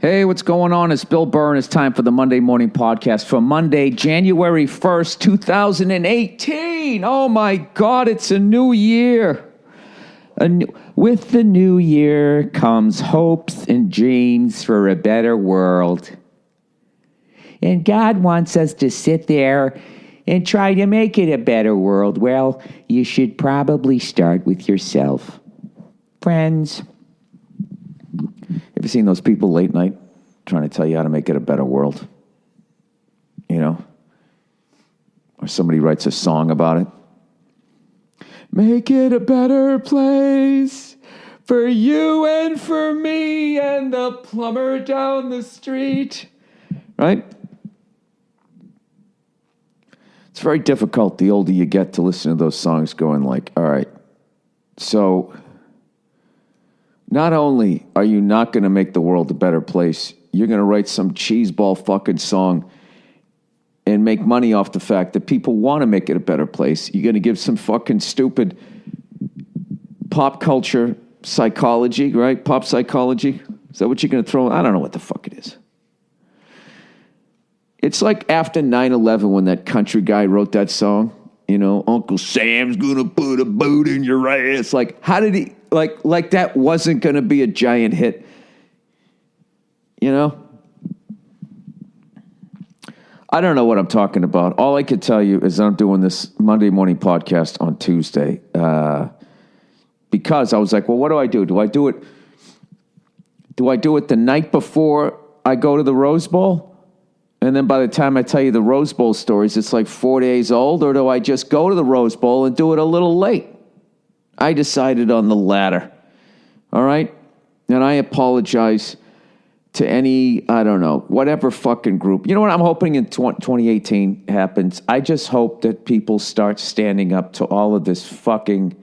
Hey, what's going on? It's Bill Burr, and it's time for the Monday Morning Podcast for Monday, January 1st, 2018. Oh, my God, it's a new year. With the new year comes hopes and dreams for a better world. And God wants us to sit there and try to make it a better world. Well, you should probably start with yourself. Friends. Ever seen those people late night trying to tell you how to make it a better world? You know? Or somebody writes a song about it. Make it a better place for you and for me and the plumber down the street. Right? It's very difficult the older you get to listen to those songs going like, all right, so not only are you not going to make the world a better place, you're going to write some cheeseball fucking song and make money off the fact that people want to make it a better place. You're going to give some fucking stupid pop culture psychology, right? Pop psychology. Is that what you're going to throw? I don't know what the fuck it is. It's like after 9/11 when that country guy wrote that song, you know, Uncle Sam's going to put a boot in your ass. Like, how did he, like that wasn't going to be a giant hit, you know? I don't know what I'm talking about. All I could tell you is I'm doing this Monday morning podcast on Tuesday because I was like, well, what do I do? Do I do it the night before I go to the Rose Bowl? And then by the time I tell you the Rose Bowl stories, it's like 4 days old? Or do I just go to the Rose Bowl and do it a little late? I decided on the latter. All right? And I apologize to any, I don't know, whatever fucking group. You know what I'm hoping in 2018 happens? I just hope that people start standing up to all of this fucking,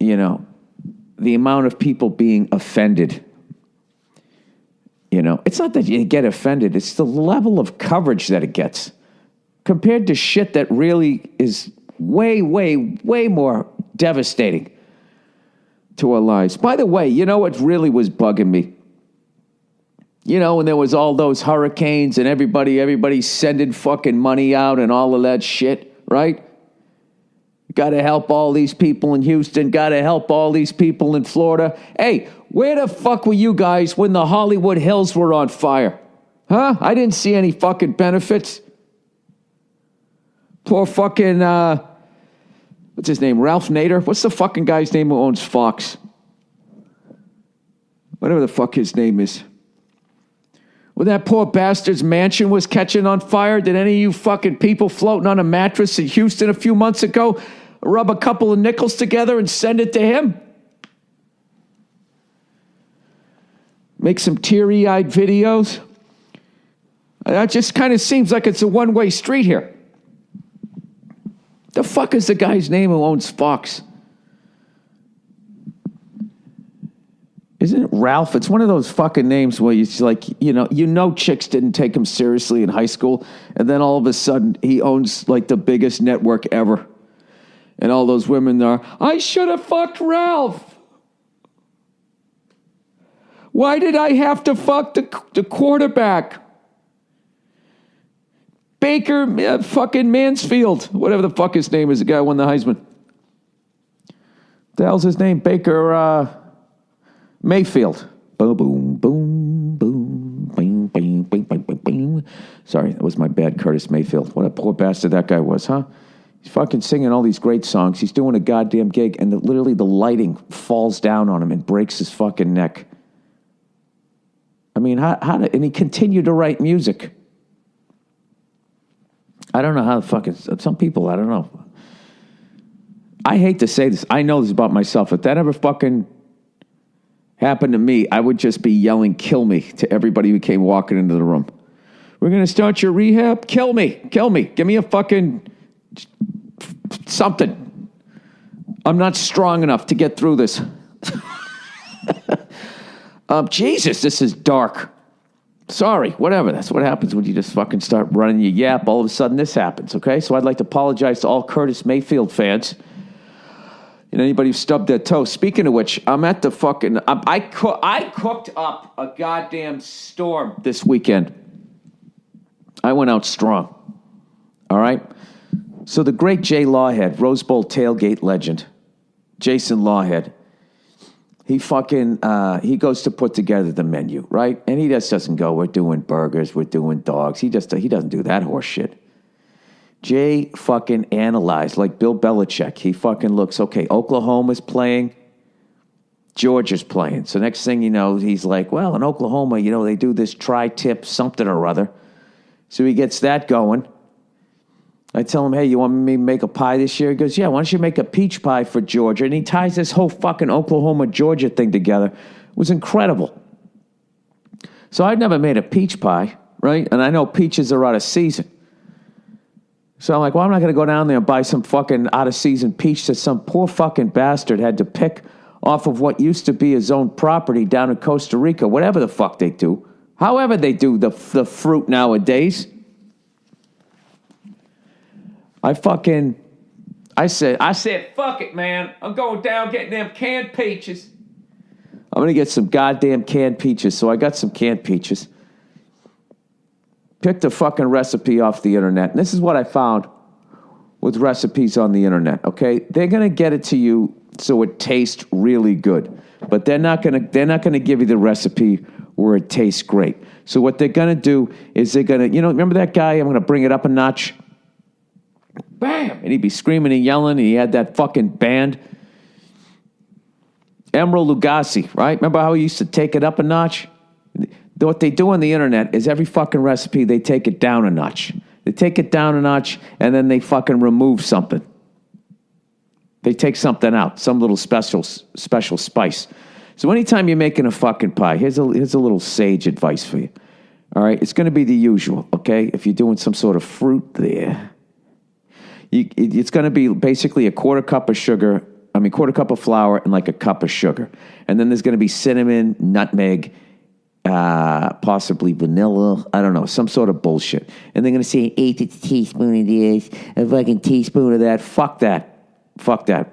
you know, the amount of people being offended. You know, it's not that you get offended. It's the level of coverage that it gets compared to shit that really is way, way, way more devastating to our lives. By the way, you know what really was bugging me? You know, when there was all those hurricanes and everybody sending fucking money out and all of that shit, right? Got to help all these people in Houston. Got to help all these people in Florida. Hey, where the fuck were you guys when the Hollywood Hills were on fire? Huh? I didn't see any fucking benefits. Poor fucking, what's his name? Ralph Nader? What's the fucking guy's name who owns Fox? Whatever the fuck his name is. When that poor bastard's mansion was catching on fire, did any of you fucking people floating on a mattress in Houston a few months ago rub a couple of nickels together and send it to him? Make some teary-eyed videos? That just kind of seems like it's a one-way street here. The fuck is the guy's name who owns Fox? Isn't it Ralph? It's one of those fucking names where it's like, you know chicks didn't take him seriously in high school, and then all of a sudden he owns like the biggest network ever. And all those women are, I should have fucked Ralph. Why did I have to fuck the quarterback? Baker fucking Mansfield. Whatever the fuck his name is, the guy who won the Heisman. The hell's his name? Baker Mayfield. Boom, boom, boom, boom, bing, bing, bing, bing, bing, bing. Sorry, that was my bad, Curtis Mayfield. What a poor bastard that guy was, huh? He's fucking singing all these great songs. He's doing a goddamn gig, and literally the lighting falls down on him and breaks his fucking neck. I mean, and he continued to write music. I don't know how the fuck some people, I don't know. I hate to say this. I know this about myself. If that ever fucking happened to me, I would just be yelling, kill me, to everybody who came walking into the room. We're going to start your rehab? Kill me. Kill me. Give me a fucking something. I'm not strong enough to get through this. Jesus, this is dark. Sorry, whatever. That's what happens when you just fucking start running your yap. All of a sudden this happens, okay? So I'd like to apologize to all Curtis Mayfield fans. And anybody who stubbed their toe. Speaking of which, I'm at the fucking... I cooked up a goddamn storm this weekend. I went out strong. All right? So the great Jay Lawhead, Rose Bowl tailgate legend, Jason Lawhead, he goes to put together the menu, right? And he just doesn't go, we're doing burgers, we're doing dogs. He doesn't do that horse shit. Jay fucking analyzed, like Bill Belichick. He fucking looks, okay, Oklahoma's playing, Georgia's playing. So next thing you know, he's like, well, in Oklahoma, they do this tri-tip something or other. So he gets that going. I tell him, hey, you want me to make a pie this year? He goes, yeah, why don't you make a peach pie for Georgia? And he ties this whole fucking Oklahoma-Georgia thing together. It was incredible. So I'd never made a peach pie, right? And I know peaches are out of season. So I'm like, well, I'm not going to go down there and buy some fucking out-of-season peach that some poor fucking bastard had to pick off of what used to be his own property down in Costa Rica, whatever the fuck they do. However they do the fruit nowadays. I said, fuck it, man. I'm going down getting them canned peaches. I'm going to get some goddamn canned peaches. So I got some canned peaches. Picked a fucking recipe off the internet. And this is what I found with recipes on the internet, okay? They're going to get it to you so it tastes really good. But they're not going to give you the recipe where it tastes great. So what they're going to do is they're going to, remember that guy? I'm going to bring it up a notch. Bam! And he'd be screaming and yelling, and he had that fucking band. Emeril Lagasse, right? Remember how he used to take it up a notch? What they do on the internet is every fucking recipe, they take it down a notch. They take it down a notch, and then they fucking remove something. They take something out, some little special spice. So anytime you're making a fucking pie, here's a little sage advice for you. All right? It's going to be the usual, okay? If you're doing some sort of fruit there, it's going to be basically a quarter cup of flour and like a cup of sugar. And then there's going to be cinnamon, nutmeg, possibly vanilla, I don't know, some sort of bullshit. And they're going to say, 1/8 teaspoon of this, a fucking teaspoon of that. Fuck that.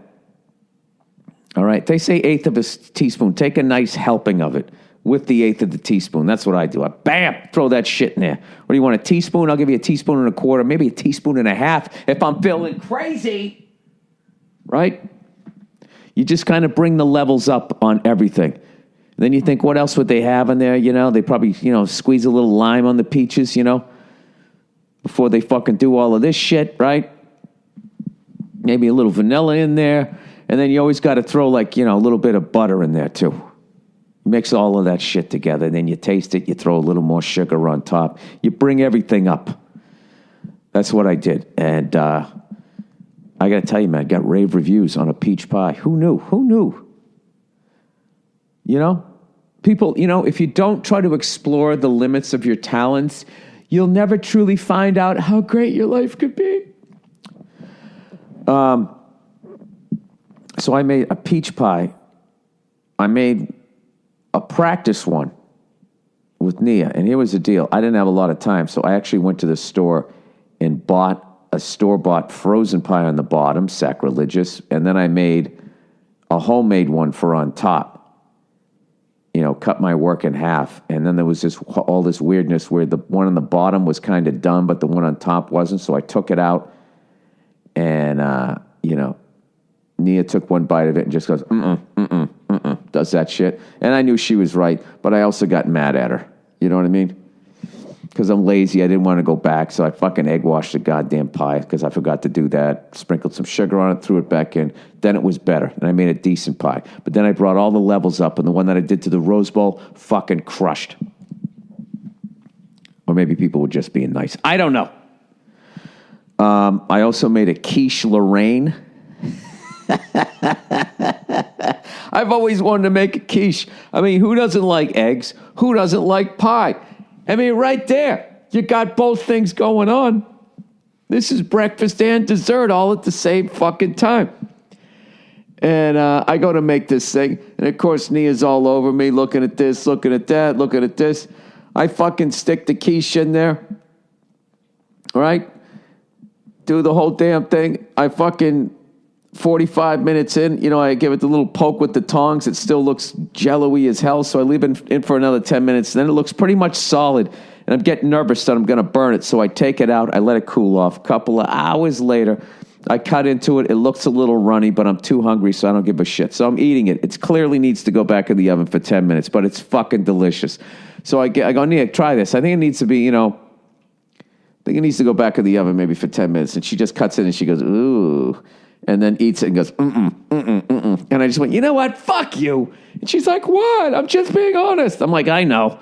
All right? They say 1/8 of a teaspoon. Take a nice helping of it with the 1/8 of the teaspoon. That's what I do. Bam! Throw that shit in there. What do you want, a teaspoon? I'll give you a teaspoon and a quarter, maybe a teaspoon and a half if I'm feeling crazy. Right? You just kind of bring the levels up on everything. Then you think, what else would they have in there? They probably, squeeze a little lime on the peaches, before they fucking do all of this shit, right? Maybe a little vanilla in there. And then you always got to throw a little bit of butter in there too. Mix all of that shit together. And then you taste it. You throw a little more sugar on top. You bring everything up. That's what I did. And I got to tell you, man, I got rave reviews on a peach pie. Who knew? People, if you don't try to explore the limits of your talents, you'll never truly find out how great your life could be. So I made a peach pie. I made a practice one with Nia, and here was the deal. I didn't have a lot of time, so I actually went to the store and bought a store-bought frozen pie on the bottom, sacrilegious, and then I made a homemade one for on top. Cut my work in half, and then there was all this weirdness where the one on the bottom was kind of done, but the one on top wasn't, so I took it out, and, Nia took one bite of it and just goes, does that shit. And I knew she was right, but I also got mad at her. You know what I mean? Because I'm lazy. I didn't want to go back, so I fucking egg washed the goddamn pie because I forgot to do that. Sprinkled some sugar on it, threw it back in. Then it was better, and I made a decent pie. But then I brought all the levels up, and the one that I did to the Rose Bowl fucking crushed. Or maybe people were just being nice. I don't know. I also made a quiche Lorraine. I've always wanted to make a quiche. I mean, who doesn't like eggs? Who doesn't like pie? I mean, right there, you got both things going on. This is breakfast and dessert all at the same fucking time. And I go to make this thing, and of course, Nia's all over me, looking at this, looking at that, looking at this. I fucking stick the quiche in there, all right? Do the whole damn thing. 45 minutes in, I give it the little poke with the tongs. It still looks jello-y as hell, so I leave it in for another 10 minutes. Then it looks pretty much solid, and I'm getting nervous that I'm going to burn it, so I take it out. I let it cool off. A couple of hours later, I cut into it. It looks a little runny, but I'm too hungry, so I don't give a shit. So I'm eating it. It clearly needs to go back in the oven for 10 minutes, but it's fucking delicious. So I go, Nia, try this. I think it needs to be, I think it needs to go back in the oven maybe for 10 minutes. And she just cuts it and she goes, ooh, and then eats it and goes, And I just went, you know what? Fuck you. And she's like, what? I'm just being honest. I'm like, I know.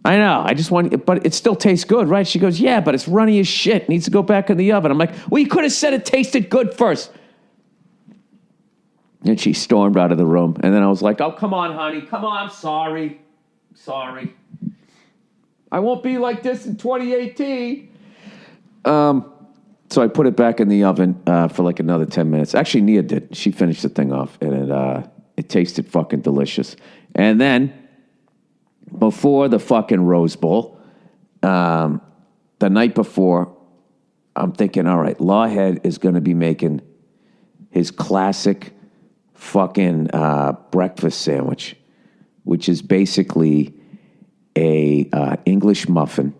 I just want it, but it still tastes good, right? She goes, yeah, but it's runny as shit. It needs to go back in the oven. I'm like, well, you could have said it tasted good first. And she stormed out of the room. And then I was like, oh, come on, honey. Come on. I'm sorry. I won't be like this in 2018. So I put it back in the oven for like another 10 minutes. Actually, Nia did. She finished the thing off, and it tasted fucking delicious. And then, before the fucking Rose Bowl, the night before, I'm thinking, all right, Lawhead is going to be making his classic fucking breakfast sandwich, which is basically a English muffin.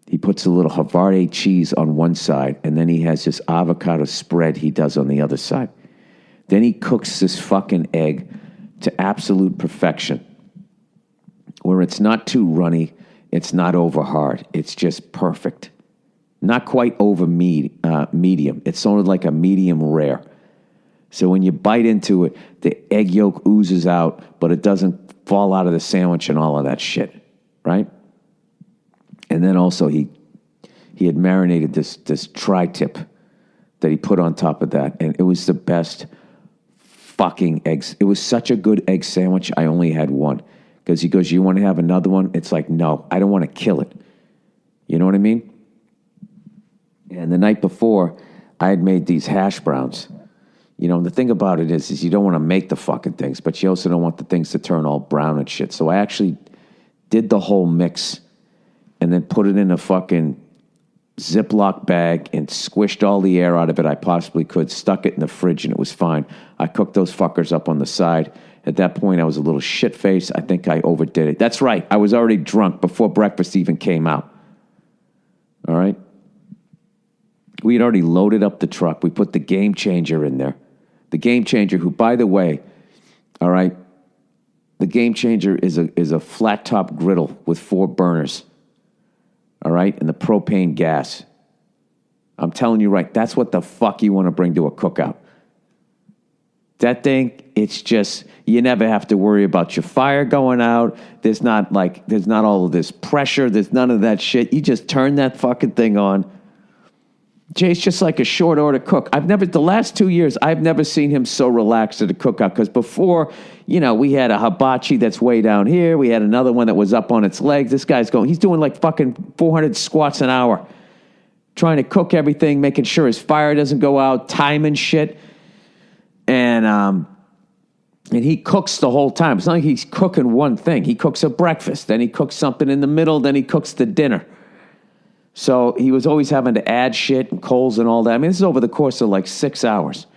He puts a little Havarti cheese on one side, and then he has this avocado spread he does on the other side. Then he cooks this fucking egg to absolute perfection, where it's not too runny, it's not over hard, it's just perfect. Not quite over medium. It's sort of like a medium rare. So when you bite into it, the egg yolk oozes out, but it doesn't fall out of the sandwich and all of that shit, right? And then also he had marinated this tri-tip that he put on top of that, and it was the best fucking eggs. It was such a good egg sandwich, I only had one. Because he goes, you want to have another one? It's like, no, I don't want to kill it. You know what I mean? And the night before, I had made these hash browns. The thing about it is you don't want to make the fucking things, but you also don't want the things to turn all brown and shit. So I actually did the whole mix and then put it in a fucking Ziploc bag and squished all the air out of it I possibly could, stuck it in the fridge, and it was fine. I cooked those fuckers up on the side. At that point, I was a little shit-faced. I think I overdid it. That's right. I was already drunk before breakfast even came out. All right? We had already loaded up the truck. We put the Game Changer in there. The Game Changer, who, by the way, all right, the Game Changer is a flat-top griddle with 4 burners. All right? And the propane gas. I'm telling you right, that's what the fuck you want to bring to a cookout. That thing, it's just, you never have to worry about your fire going out. There's not all of this pressure. There's none of that shit. You just turn that fucking thing on. Jay's just like a short order cook. The last 2 years, I've never seen him so relaxed at a cookout. Because before, we had a hibachi that's way down here. We had another one that was up on its legs. This guy's he's doing like fucking 400 squats an hour. Trying to cook everything, making sure his fire doesn't go out, timing shit. And he cooks the whole time. It's not like he's cooking one thing. He cooks a breakfast, then he cooks something in the middle, then he cooks the dinner. So he was always having to add shit and coals and all that. I mean, this is over the course of like 6 hours.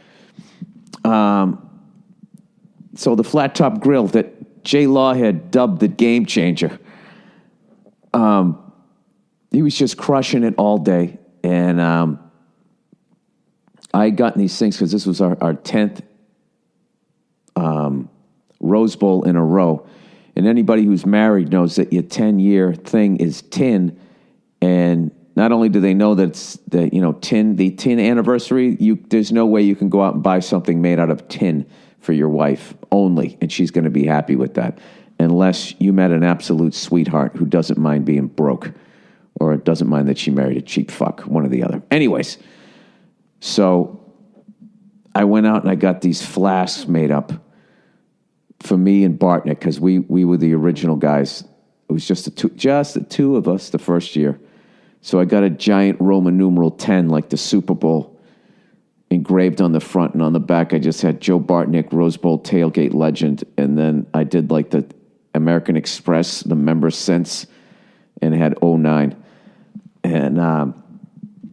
So the flat top grill that Jay Law had dubbed the Game Changer, he was just crushing it all day. And I had gotten these things because this was our 10th Rose Bowl in a row. And anybody who's married knows that your 10-year thing is tin. And not only do they know that it's the tin anniversary, there's no way you can go out and buy something made out of tin for your wife only, and she's going to be happy with that, unless you met an absolute sweetheart who doesn't mind being broke or doesn't mind that she married a cheap fuck, one or the other. Anyways, so I went out and I got these flasks made up for me and Bartnick because we were the original guys. It was just the two of us the first year. So I got a giant Roman numeral 10, like the Super Bowl, engraved on the front, and on the back I just had Joe Bartnick, Rose Bowl tailgate legend, and then I did like the American Express, the member cents, and it had 09. And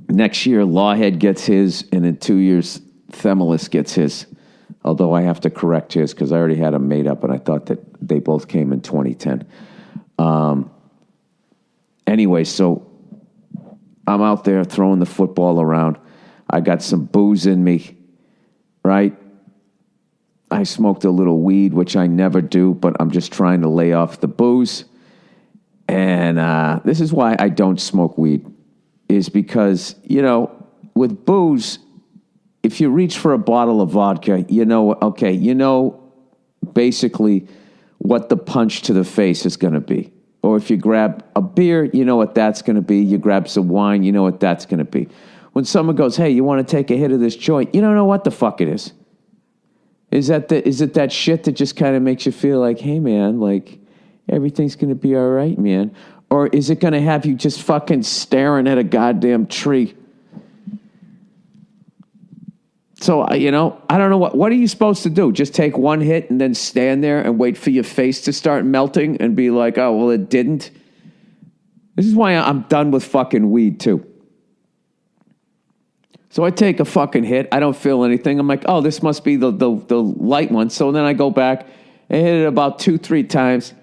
next year, Lawhead gets his, and in 2 years, Themelis gets his. Although I have to correct his because I already had them made up and I thought that they both came in 2010. Anyway, so I'm out there throwing the football around. I got some booze in me, right? I smoked a little weed, which I never do, but I'm just trying to lay off the booze. And this is why I don't smoke weed, is because, with booze, if you reach for a bottle of vodka, basically what the punch to the face is going to be. Or if you grab a beer, you know what that's going to be. You grab some wine, you know what that's going to be. When someone goes, hey, you want to take a hit of this joint? You don't know what the fuck it is. Is it that shit that just kind of makes you feel like, hey, man, like, everything's going to be all right, man? Or is it going to have you just fucking staring at a goddamn tree? So, I don't know what are you supposed to do? Just take one hit and then stand there and wait for your face to start melting and be like, oh, well, it didn't? This is why I'm done with fucking weed, too. So I take a fucking hit. I don't feel anything. I'm like, oh, this must be the light one. So then I go back and hit it about 2-3 times.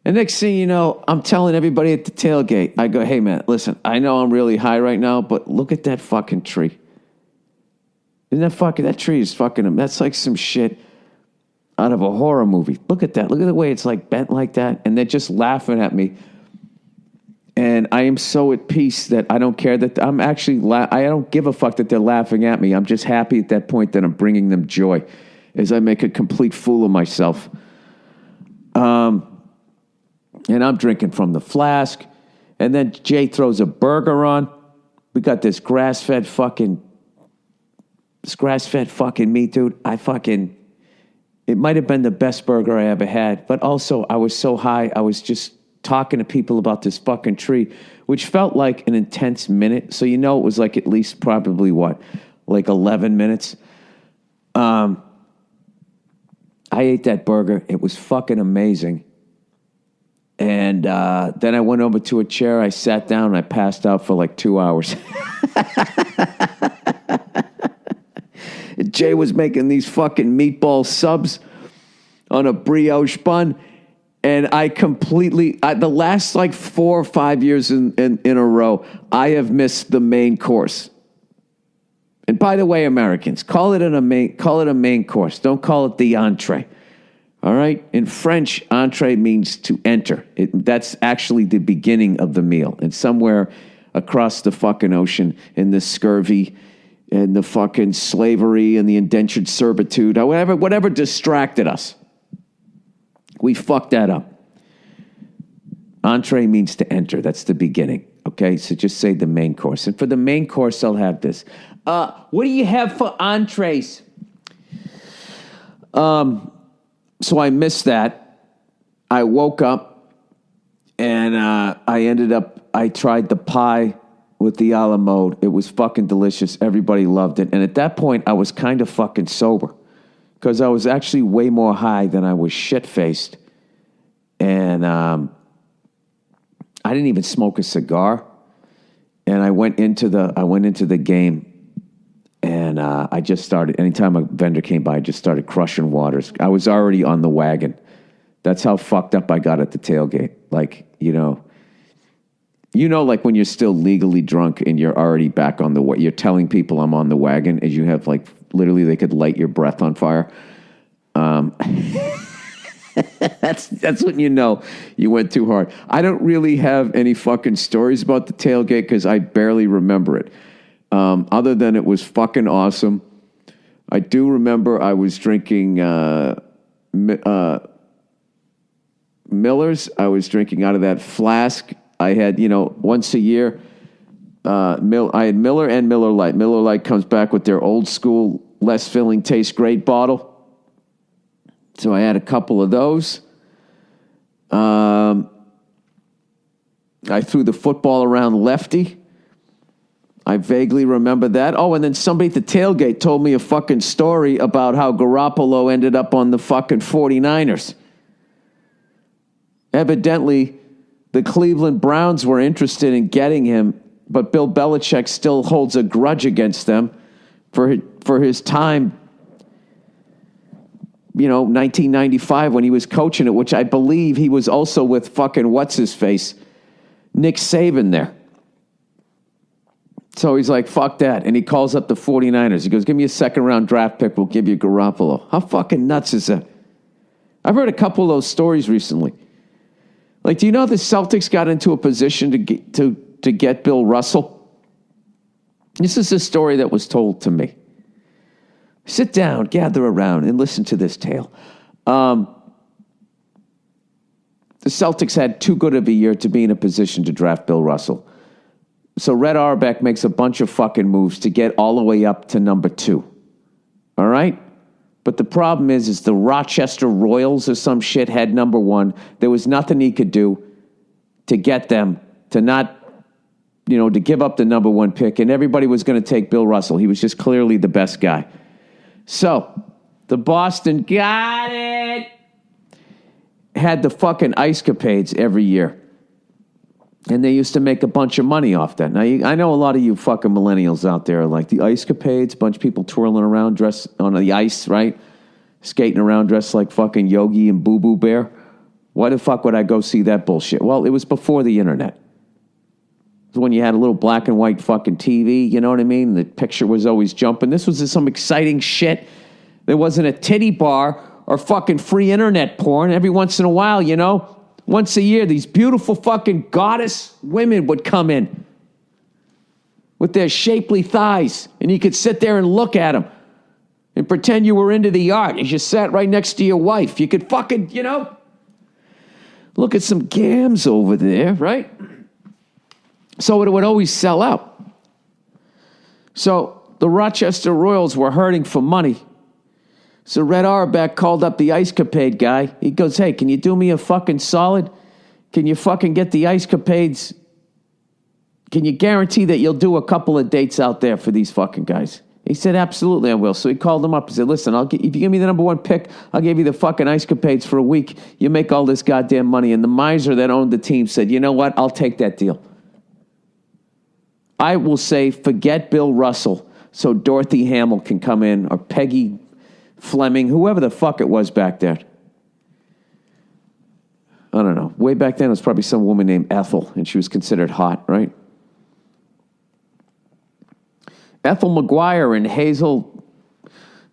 And next thing you know, I'm telling everybody at the tailgate, I go, hey, man, listen, I know I'm really high right now, but look at that fucking tree. Isn't that tree is fucking, that's like some shit out of a horror movie. Look at that. Look at the way it's like bent like that. And they're just laughing at me. And I am so at peace that I don't care that I'm actually, I don't give a fuck that they're laughing at me. I'm just happy at that point that I'm bringing them joy as I make a complete fool of myself. And I'm drinking from the flask. And then Jay throws a burger on. We got this grass-fed fucking meat, dude. It might have been the best burger I ever had. But also, I was so high, I was just talking to people about this fucking tree, which felt like an intense minute. So it was like at least probably like 11 minutes. I ate that burger. It was fucking amazing. And then I went over to a chair. I sat down and I passed out for like 2 hours. Jay was making these fucking meatball subs on a brioche bun. And the last like 4 or 5 years in a row, I have missed the main course. And by the way, Americans, call it a main course. Don't call it the entree. All right? In French, entree means to enter. That's actually the beginning of the meal. And somewhere across the fucking ocean in the scurvy and the fucking slavery and the indentured servitude, whatever distracted us, we fucked that up. Entree means to enter. That's the beginning. Okay? So just say the main course. And for the main course, I'll have this. What do you have for entrees? So I missed that. I woke up and I tried the pie with the a la mode. It was fucking delicious. Everybody loved it. And at that point, I was kind of fucking sober because I was actually way more high than I was shit-faced. And I didn't even smoke a cigar. And I went into the game. And I just started, anytime a vendor came by, I just started crushing waters. I was already on the wagon. That's how fucked up I got at the tailgate. Like, like when you're still legally drunk and you're already back on you're telling people I'm on the wagon as you have like, literally they could light your breath on fire. That's when you went too hard. I don't really have any fucking stories about the tailgate because I barely remember it. Other than it was fucking awesome. I do remember I was drinking Miller's. I was drinking out of that flask. I had, once a year, I had Miller and Miller Lite. Miller Lite comes back with their old school, less filling, tastes great bottle. So I had a couple of those. I threw the football around lefty. I vaguely remember that. Oh, and then somebody at the tailgate told me a fucking story about how Garoppolo ended up on the fucking 49ers. Evidently, the Cleveland Browns were interested in getting him, but Bill Belichick still holds a grudge against them for for his time, 1995 when he was coaching it, which I believe he was also with fucking what's-his-face, Nick Saban there. So he's like, fuck that. And he calls up the 49ers. He goes, give me a second-round draft pick. We'll give you Garoppolo. How fucking nuts is that? I've heard a couple of those stories recently. Like, do you know the Celtics got into a position to get Bill Russell? This is a story that was told to me. Sit down, gather around, and listen to this tale. The Celtics had too good of a year to be in a position to draft Bill Russell. So Red Auerbach makes a bunch of fucking moves to get all the way up to number 2. All right? But the problem is the Rochester Royals or some shit had number 1. There was nothing he could do to get them to not, to give up the number 1 pick. And everybody was going to take Bill Russell. He was just clearly the best guy. So the Boston got it. Had the fucking Ice Capades every year. And they used to make a bunch of money off that. Now, I know a lot of you fucking millennials out there are like, the Ice Capades, a bunch of people twirling around dressed on the ice, right? Skating around dressed like fucking Yogi and Boo Boo Bear. Why the fuck would I go see that bullshit? Well, it was before the internet. It was when you had a little black and white fucking TV, you know what I mean? The picture was always jumping. This was some exciting shit. There wasn't a titty bar or fucking free internet porn. Every once in a while, once a year, these beautiful fucking goddess women would come in with their shapely thighs, and you could sit there and look at them and pretend you were into the art as you sat right next to your wife. You could fucking, look at some gams over there, right? So it would always sell out. So the Rochester Royals were hurting for money. So Red Auerbach called up the Ice Capade guy. He goes, hey, can you do me a fucking solid? Can you fucking get the Ice Capades? Can you guarantee that you'll do a couple of dates out there for these fucking guys? He said, absolutely, I will. So he called them up. He said, listen, if you give me the number 1 pick, I'll give you the fucking Ice Capades for a week. You make all this goddamn money. And the miser that owned the team said, you know what? I'll take that deal. I will say, forget Bill Russell so Dorothy Hamill can come in, or Peggy Fleming, whoever the fuck it was back then. I don't know. Way back then, it was probably some woman named Ethel, and she was considered hot, right? Ethel McGuire and Hazel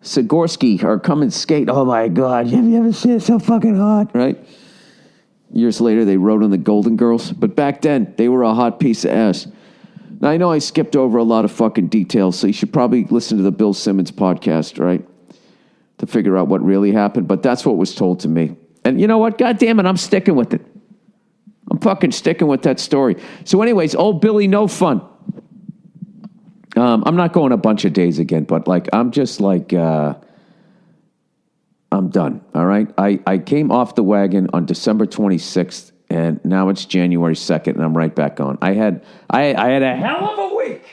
Sikorsky are coming skate. Oh, my God. Have you ever seen it so fucking hot? Right? Years later, they wrote on the Golden Girls. But back then, they were a hot piece of ass. Now, I know I skipped over a lot of fucking details, so you should probably listen to the Bill Simmons podcast, right? To figure out what really happened, but that's what was told to me. And you know what? God damn it, I'm sticking with it. I'm fucking sticking with that story. So anyways, old Billy No Fun. I'm not going a bunch of days again, but I'm just I'm done, all right? I came off the wagon on December 26th, and now it's January 2nd, and I'm right back on. I had a hell of a week.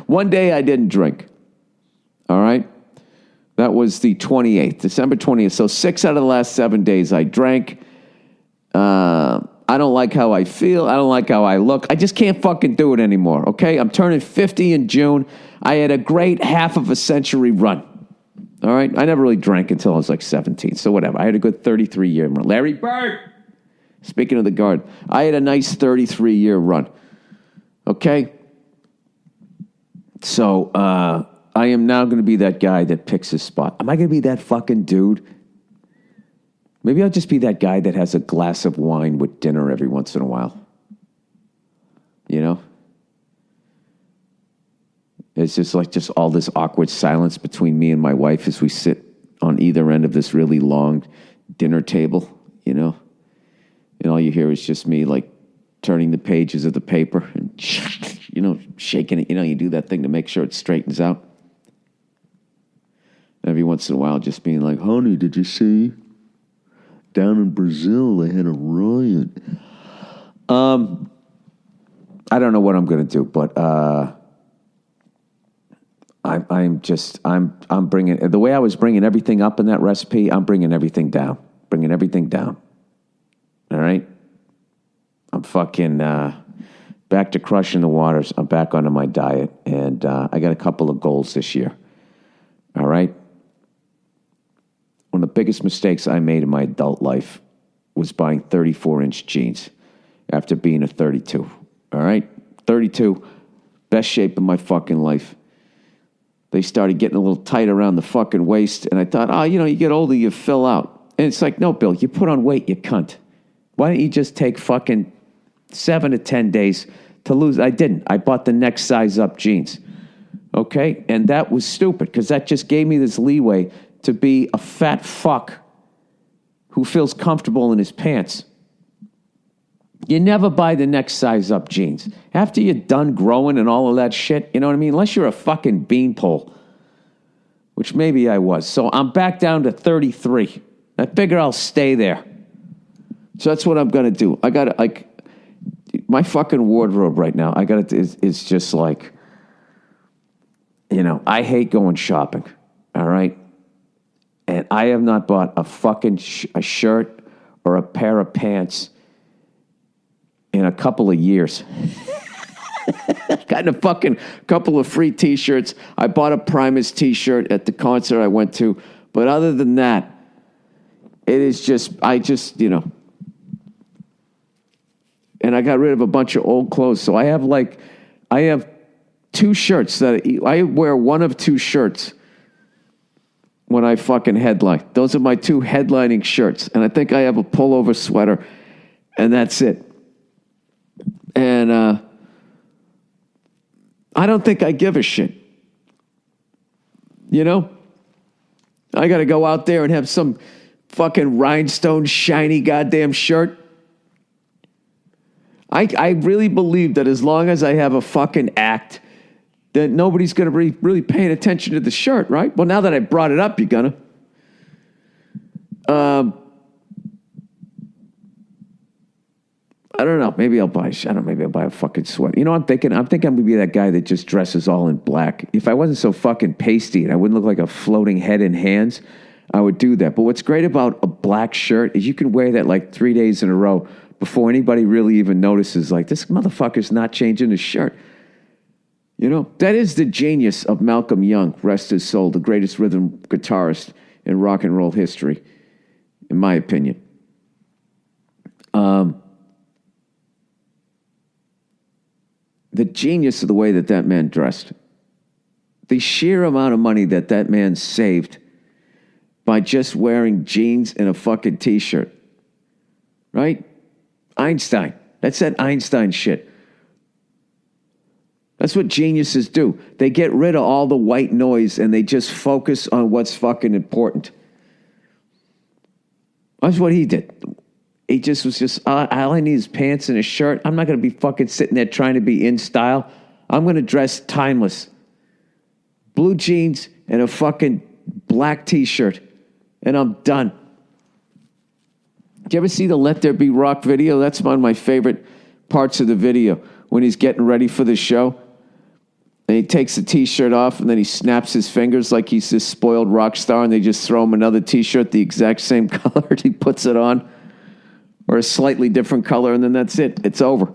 One day I didn't drink, all right? That was the 28th, December 20th. So 6 out of the last 7 days I drank. I don't like how I feel. I don't like how I look. I just can't fucking do it anymore, okay? I'm turning 50 in June. I had a great half of a century run, all right? I never really drank until I was 17, so whatever. I had a good 33-year run. Larry Bird, speaking of the guard, I had a nice 33-year run, okay? So, I am now going to be that guy that picks his spot. Am I going to be that fucking dude? Maybe I'll just be that guy that has a glass of wine with dinner every once in a while. It's just all this awkward silence between me and my wife as we sit on either end of this really long dinner table, And all you hear is just me turning the pages of the paper and, shaking it. You do that thing to make sure it straightens out. Every once in a while, just being like, honey, did you see? Down in Brazil, they had a riot. I don't know what I'm going to do, but I'm bringing, the way I was bringing everything up in that recipe, I'm bringing everything down. Bringing everything down. All right? I'm fucking, back to crushing the waters. I'm back onto my diet, and I got a couple of goals this year. All right? One of the biggest mistakes I made in my adult life was buying 34-inch jeans after being a 32. All right? 32, best shape of my fucking life. They started getting a little tight around the fucking waist, and I thought, you get older, you fill out. And it's like, no, Bill, you put on weight, you cunt. Why don't you just take fucking 7 to 10 days to lose? I didn't. I bought the next size up jeans. Okay? And that was stupid because that just gave me this leeway to be a fat fuck who feels comfortable in his pants. You never buy the next size up jeans. After you're done growing and all of that shit, you know what I mean? Unless you're a fucking beanpole, which maybe I was. So I'm back down to 33. I figure I'll stay there. So that's what I'm going to do. I got to, like, my fucking wardrobe right now, I got to, it's just like, I hate going shopping, all right? And I have not bought a fucking a shirt or a pair of pants in a couple of years. Got a fucking couple of free T-shirts. I bought a Primus T-shirt at the concert I went to. But other than that, it is just, and I got rid of a bunch of old clothes. So I have 2 shirts that I wear one of 2 shirts when I fucking headline. Those are my 2 headlining shirts. And I think I have a pullover sweater, and that's it. And I don't think I give a shit. I got to go out there and have some fucking rhinestone shiny goddamn shirt. I really believe that as long as I have a fucking act, that nobody's going to be really paying attention to the shirt, right? Well, now that I brought it up, you're going to. I don't know. Maybe I'll buy a fucking sweater. I'm thinking I'm going to be that guy that just dresses all in black. If I wasn't so fucking pasty and I wouldn't look like a floating head and hands, I would do that. But what's great about a black shirt is you can wear that like 3 days in a row before anybody really even notices, like, this motherfucker's not changing his shirt. That is the genius of Malcolm Young, rest his soul, the greatest rhythm guitarist in rock and roll history, in my opinion. The genius of the way that man dressed. The sheer amount of money that man saved by just wearing jeans and a fucking T-shirt. Right? Einstein. That's that Einstein shit. That's what geniuses do. They get rid of all the white noise and they just focus on what's fucking important. That's what he did. He just was all I need is pants and a shirt. I'm not going to be fucking sitting there trying to be in style. I'm going to dress timeless. Blue jeans and a fucking black T-shirt. And I'm done. Did you ever see the Let There Be Rock video? That's one of my favorite parts of the video. When he's getting ready for the show. And he takes the T-shirt off and then he snaps his fingers like he's this spoiled rock star and they just throw him another T-shirt the exact same color and he puts it on. Or a slightly different color, and then that's it. It's over.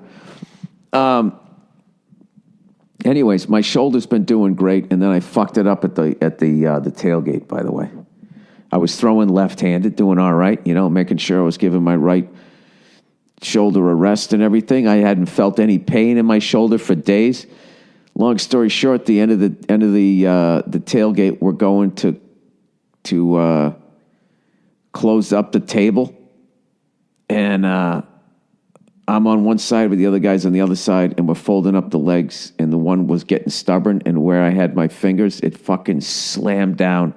Anyways, my shoulder's been doing great, and then I fucked it up at the tailgate. By the way, I was throwing left-handed, doing all right. Making sure I was giving my right shoulder a rest and everything. I hadn't felt any pain in my shoulder for days. Long story short, the end of the tailgate, we're going to close up the table. And I'm on one side with the other guys on the other side, and we're folding up the legs, and the one was getting stubborn, and where I had my fingers, it fucking slammed down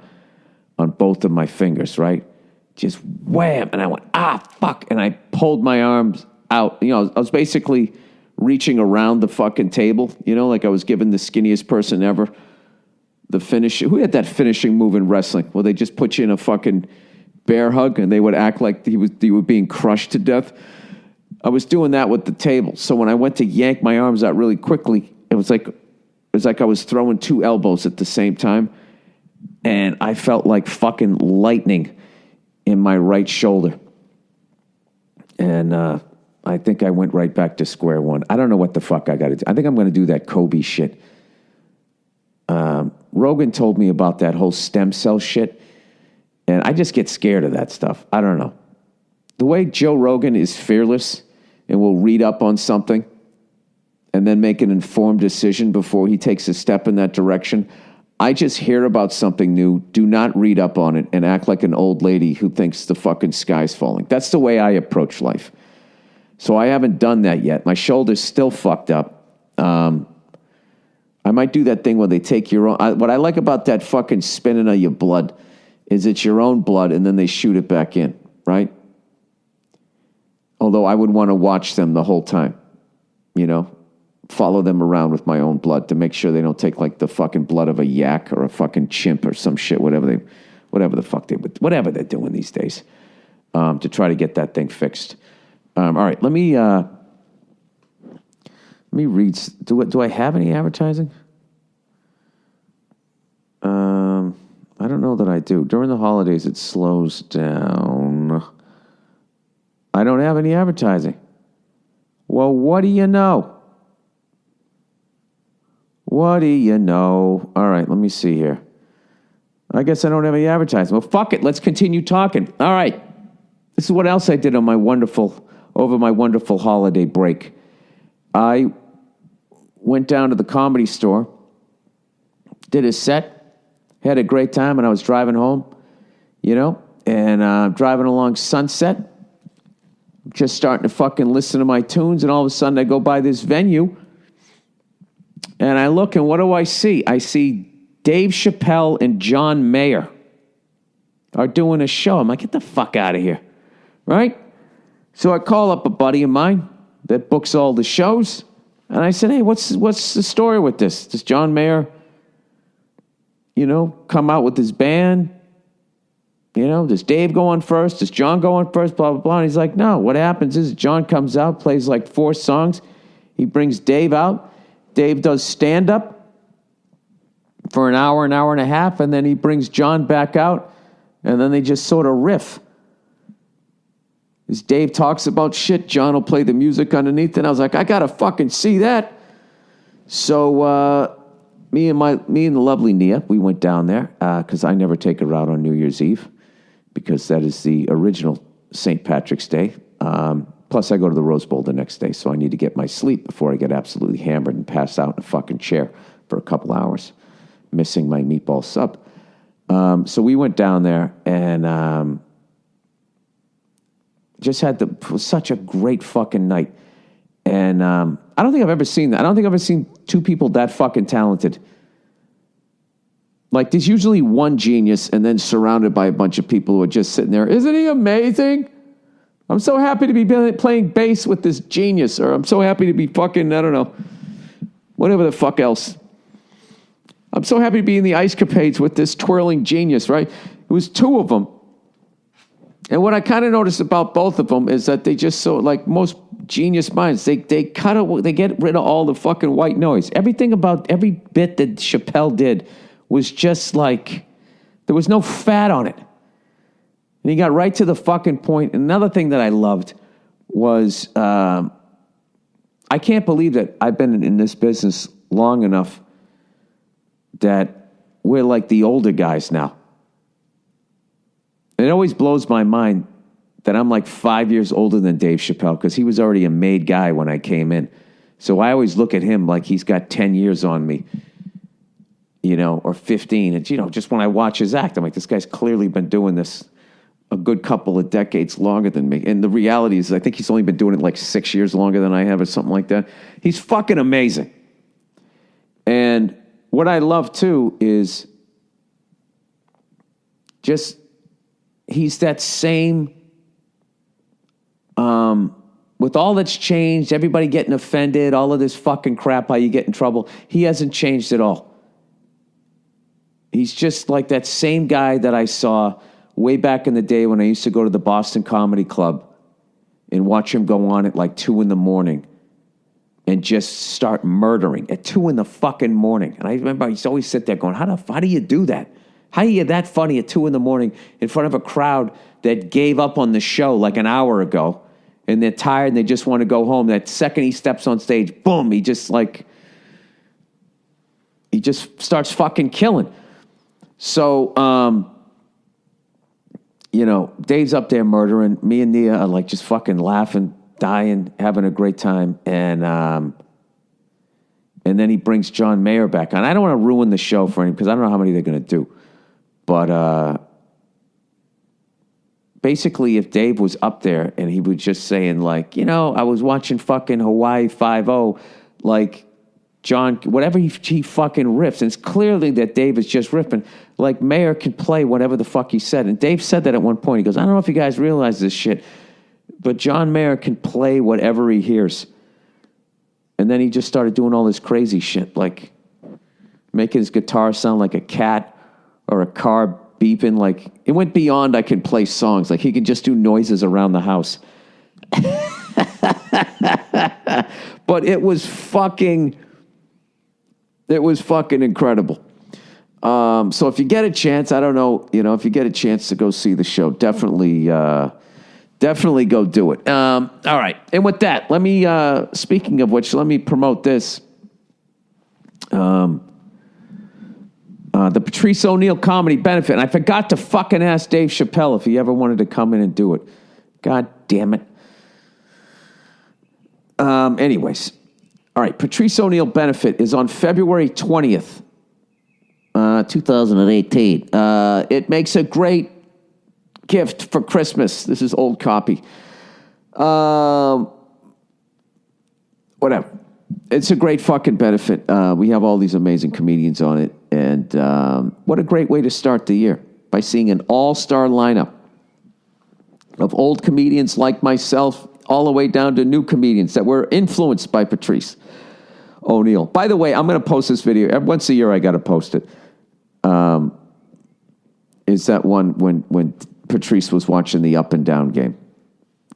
on both of my fingers, right? Just wham! And I went, fuck! And I pulled my arms out. I was basically reaching around the fucking table, like I was giving the skinniest person ever the finish. Who had that finishing move in wrestling? Well, they just put you in a fucking bear hug, and they would act like you were being crushed to death. I was doing that with the table. So when I went to yank my arms out really quickly, it was like I was throwing 2 elbows at the same time, and I felt like fucking lightning in my right shoulder. And I think I went right back to square one. I don't know what the fuck I got to do. I think I'm going to do that Kobe shit. Rogan told me about that whole stem cell shit, and I just get scared of that stuff. I don't know. The way Joe Rogan is fearless and will read up on something and then make an informed decision before he takes a step in that direction. I just hear about something new, do not read up on it, and act like an old lady who thinks the fucking sky's falling. That's the way I approach life. So I haven't done that yet. My shoulder's still fucked up. I might do that thing where they take your own... what I like about that fucking spinning of your blood is it's your own blood and then they shoot it back in, right? Although I would want to watch them the whole time, you know? Follow them around with my own blood to make sure they don't take like the fucking blood of a yak or a fucking chimp or some shit, whatever they're doing these days, to try to get that thing fixed. All right, let me read. Do I have any advertising? I don't know that I do. During the holidays, it slows down. I don't have any advertising. Well, what do you know? What do you know? All right, let me see here. I guess I don't have any advertising. Well, fuck it. Let's continue talking. All right. This is what else I did on over my wonderful holiday break. I went down to the Comedy Store, did a set, had a great time, and I was driving home, you know, and driving along Sunset, just starting to fucking listen to my tunes, and all of a sudden I go by this venue, and I look, and what do I see? I see Dave Chappelle and John Mayer are doing a show. I'm like, get the fuck out of here, right? So I call up a buddy of mine that books all the shows, and I said, hey, what's the story with this? Does John Mayer, you know, come out with his band? You know, does Dave go on first? Does John go on first? Blah, blah, blah. And he's like, no. What happens is John comes out, plays like 4 songs. He brings Dave out. Dave does stand-up for an hour and a half, and then he brings John back out, and then they just sort of riff. As Dave talks about shit, John will play the music underneath, and I was like, I gotta fucking see that. So me and the lovely Nia, we went down there because I never take her out on New Year's Eve because that is the original St. Patrick's Day. Plus, I go to the Rose Bowl the next day, so I need to get my sleep before I get absolutely hammered and pass out in a fucking chair for a couple hours, missing my meatball sub. So we went down there and just had such a great fucking night. And I don't think I've ever seen that. I don't think I've ever seen 2 people that fucking talented. Like, there's usually one genius and then surrounded by a bunch of people who are just sitting there. Isn't he amazing? I'm so happy to be playing bass with this genius. Or I'm so happy to be fucking, I don't know, whatever the fuck else. I'm so happy to be in the ice capades with this twirling genius, right? It was 2 of them. And what I kind of noticed about both of them is that they just like most genius minds, they get rid of all the fucking white noise. Everything about every bit that Chappelle did was just like, there was no fat on it. And he got right to the fucking point. Another thing that I loved was, I can't believe that I've been in this business long enough that we're like the older guys now. It always blows my mind that I'm like 5 years older than Dave Chappelle because he was already a made guy when I came in. So I always look at him like he's got 10 years on me, you know, or 15. And, you know, just when I watch his act, I'm like, this guy's clearly been doing this a good couple of decades longer than me. And the reality is I think he's only been doing it like 6 years longer than I have or something like that. He's fucking amazing. And what I love, too, is just he's that same, with all that's changed, everybody getting offended, all of this fucking crap, how you get in trouble, he hasn't changed at all. He's just like that same guy that I saw way back in the day when I used to go to the Boston Comedy Club and watch him go on at like 2 a.m. and just start murdering at 2 a.m. And I remember I used to always sit there going, how do you do that? How are you that funny at 2 a.m. in front of a crowd that gave up on the show like an hour ago and they're tired and they just want to go home. That second he steps on stage, boom, he just starts fucking killing. So, Dave's up there murdering. Me and Nia are like just fucking laughing, dying, having a great time. And then he brings John Mayer back on. I don't want to ruin the show for him because I don't know how many they're going to do. But basically, if Dave was up there and he was just saying like, I was watching fucking Hawaii 5-0, like John, whatever he fucking riffs, and it's clearly that Dave is just riffing. Like Mayer can play whatever the fuck he said. And Dave said that at one point. He goes, I don't know if you guys realize this shit, but John Mayer can play whatever he hears. And then he just started doing all this crazy shit, like making his guitar sound like a cat or a car beeping. Like it went beyond I can play songs. Like he could just do noises around the house. But it was fucking incredible. So if you get a chance, I don't know, if you get a chance to go see the show, definitely go do it. All right. And with that, let me, speaking of which, let me promote this. The Patrice O'Neal Comedy Benefit. And I forgot to fucking ask Dave Chappelle if he ever wanted to come in and do it. God damn it. Anyways. All right. Patrice O'Neal Benefit is on February 20th, 2018. It makes a great gift for Christmas. This is old copy. Whatever. It's a great fucking benefit. We have all these amazing comedians on it. And what a great way to start the year by seeing an all-star lineup of old comedians like myself, all the way down to new comedians that were influenced by Patrice O'Neal. By the way, I'm going to post this video. Once a year, I got to post it. Is that one when Patrice was watching the Up and Down game?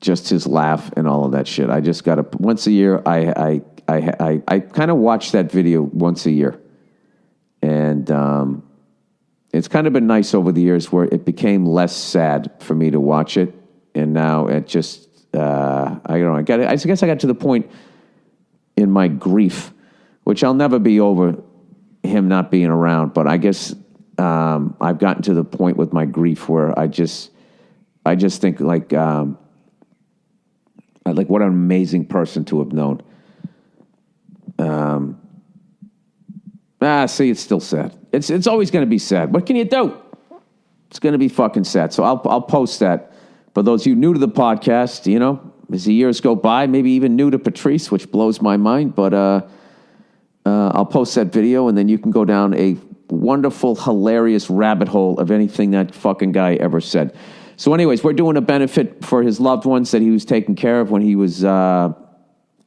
Just his laugh and all of that shit. I just got to, once a year, I kind of watch that video once a year. And it's kind of been nice over the years where it became less sad for me to watch it. And now it just, I don't know, I guess I got to the point in my grief, which I'll never be over him not being around, but I guess I've gotten to the point with my grief where I just think like what an amazing person to have known. See, it's still sad. It's always going to be sad. What can you do? It's going to be fucking sad. So I'll post that. For those of you new to the podcast, as the years go by, maybe even new to Patrice, which blows my mind, but I'll post that video, and then you can go down a wonderful, hilarious rabbit hole of anything that fucking guy ever said. So anyways, we're doing a benefit for his loved ones that he was taking care of when he was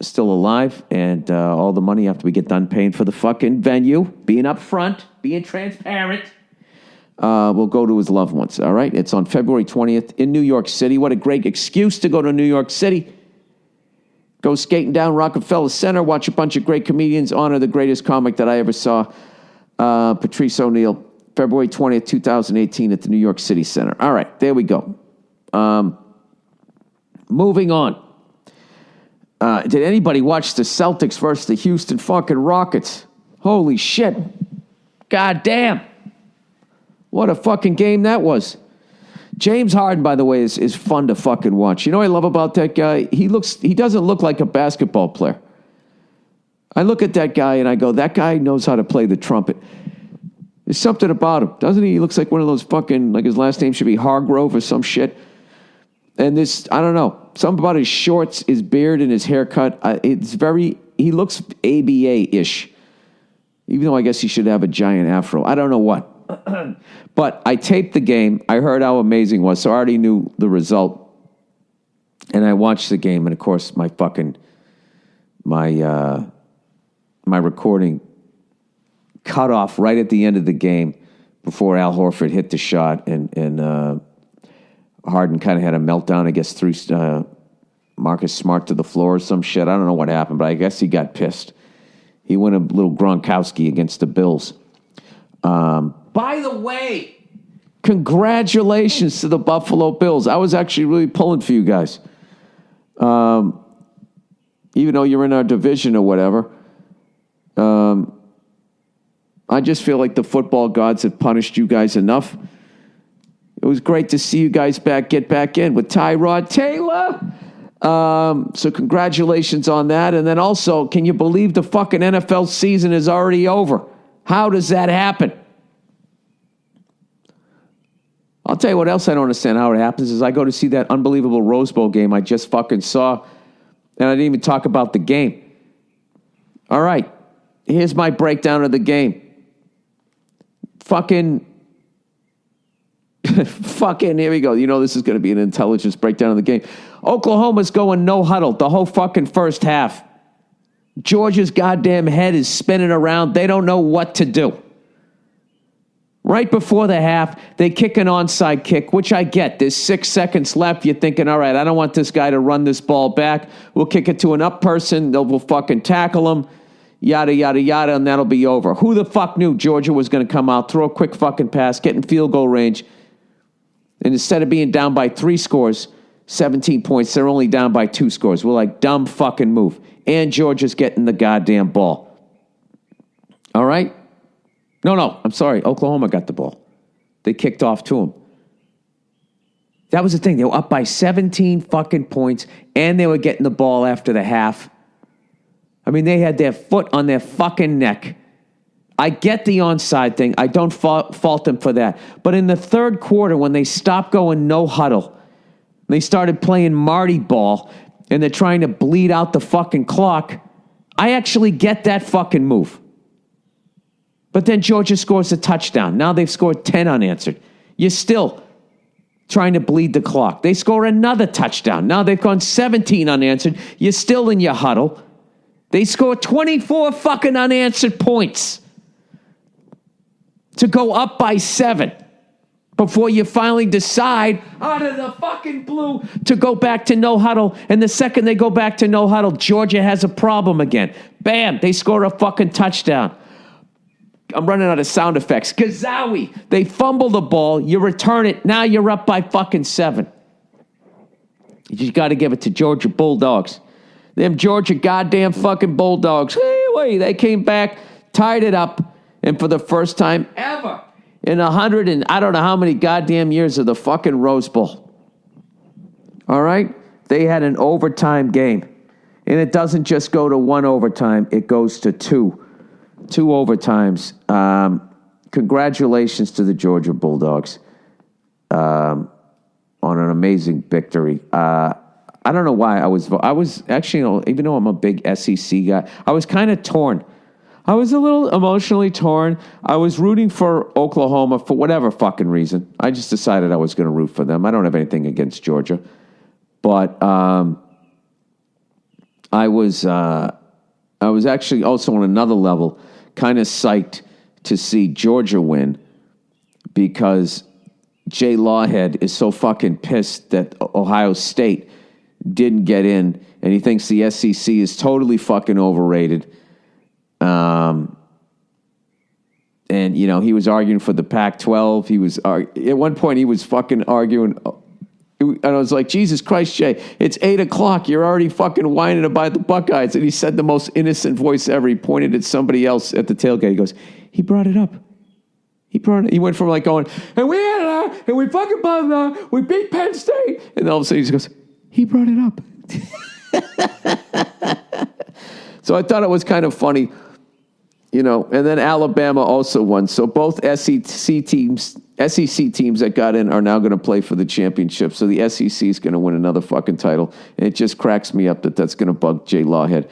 still alive, and all the money after we get done paying for the fucking venue, being upfront, being transparent, will go to his loved ones, all right? It's on February 20th in New York City. What a great excuse to go to New York City. Go skating down Rockefeller Center, watch a bunch of great comedians, honor the greatest comic that I ever saw, Patrice O'Neal, February 20th, 2018 at the New York City Center. All right, there we go. Moving on. Did anybody watch the Celtics versus the Houston fucking Rockets? Holy shit. God damn. What a fucking game that was. James Harden, by the way, is fun to fucking watch. You know what I love about that guy? He doesn't look like a basketball player. I look at that guy and I go, that guy knows how to play the trumpet. There's something about him, doesn't he? He looks like one of those fucking, like his last name should be Hargrove or some shit. And this, I don't know, something about his shorts, his beard, and his haircut. He looks ABA-ish. Even though I guess he should have a giant afro. I don't know what. But I taped the game. I heard how amazing it was, so I already knew the result. And I watched the game, and of course, my recording cut off right at the end of the game before Al Horford hit the shot, and Harden kind of had a meltdown. I guess threw Marcus Smart to the floor or some shit. I don't know what happened, but I guess he got pissed. He went a little Gronkowski against the Bills. By the way, congratulations to the Buffalo Bills. I was actually really pulling for you guys. even though you're in our division or whatever. I just feel like the football gods have punished you guys enough. It was great to see you guys get back in with Tyrod Taylor. So congratulations on that. And then also, can you believe the fucking NFL season is already over? How does that happen? I'll tell you what else I don't understand how it happens is I go to see that unbelievable Rose Bowl game I just fucking saw, and I didn't even talk about the game. All right, here's my breakdown of the game. Fucking, here we go. You know this is going to be an intelligence breakdown of the game. Oklahoma's going no huddle the whole fucking first half. Georgia's goddamn head is spinning around. They don't know what to do. Right before the half, they kick an onside kick, which I get. There's 6 seconds left. You're thinking, all right, I don't want this guy to run this ball back. We'll kick it to an up person. We'll fucking tackle him. Yada, yada, yada, and that'll be over. Who the fuck knew Georgia was going to come out, throw a quick fucking pass, get in field goal range, and instead of being down by 3 scores, 17 points, they're only down by 2 scores. We're like, dumb fucking move. And Georgia's getting the goddamn ball. All right? No, I'm sorry. Oklahoma got the ball. They kicked off to him. That was the thing. They were up by 17 fucking points, and they were getting the ball after the half. I mean, they had their foot on their fucking neck. I get the onside thing. I don't fault them for that. But in the third quarter, when they stopped going no huddle, they started playing Marty ball, and they're trying to bleed out the fucking clock, I actually get that fucking move. But then Georgia scores a touchdown. Now they've scored 10 unanswered. You're still trying to bleed the clock. They score another touchdown. Now they've gone 17 unanswered. You're still in your huddle. They score 24 fucking unanswered points to go up by 7 before you finally decide out of the fucking blue to go back to no huddle. And the second they go back to no huddle, Georgia has a problem again. Bam, they score a fucking touchdown. I'm running out of sound effects. Gazowie, they fumble the ball, you return it, now you're up by fucking 7. You got to give it to Georgia Bulldogs. Them Georgia goddamn fucking Bulldogs. Hey, wait, they came back, tied it up, and for the first time ever in 100 and I don't know how many goddamn years of the fucking Rose Bowl. All right? They had an overtime game. And it doesn't just go to 1 overtime, it goes to 2. 2 overtimes. Congratulations to the Georgia Bulldogs on an amazing victory. I don't know why I was actually, even though I'm a big SEC guy, I was kind of torn. I was a little emotionally torn. I was rooting for Oklahoma for whatever fucking reason. I just decided I was going to root for them. I don't have anything against Georgia. But I was actually also on another level kind of psyched to see Georgia win because Jay Lawhead is so fucking pissed that Ohio State didn't get in, and he thinks the SEC is totally fucking overrated. And, you know, he was arguing for the Pac-12. He was at one point he was fucking arguing, and I was like, Jesus Christ, Jay, it's 8 o'clock. You're already fucking whining about the Buckeyes. And he said the most innocent voice ever. He pointed at somebody else at the tailgate. He goes, he brought it up. He went from like going, and we had it, and we fucking blah, blah, we beat Penn State. And all of a sudden he just goes, he brought it up. So I thought it was kind of funny, you know. And then Alabama also won. So both SEC teams that got in are now going to play for the championship. So the SEC is going to win another fucking title. And it just cracks me up that that's going to bug Jay Lawhead.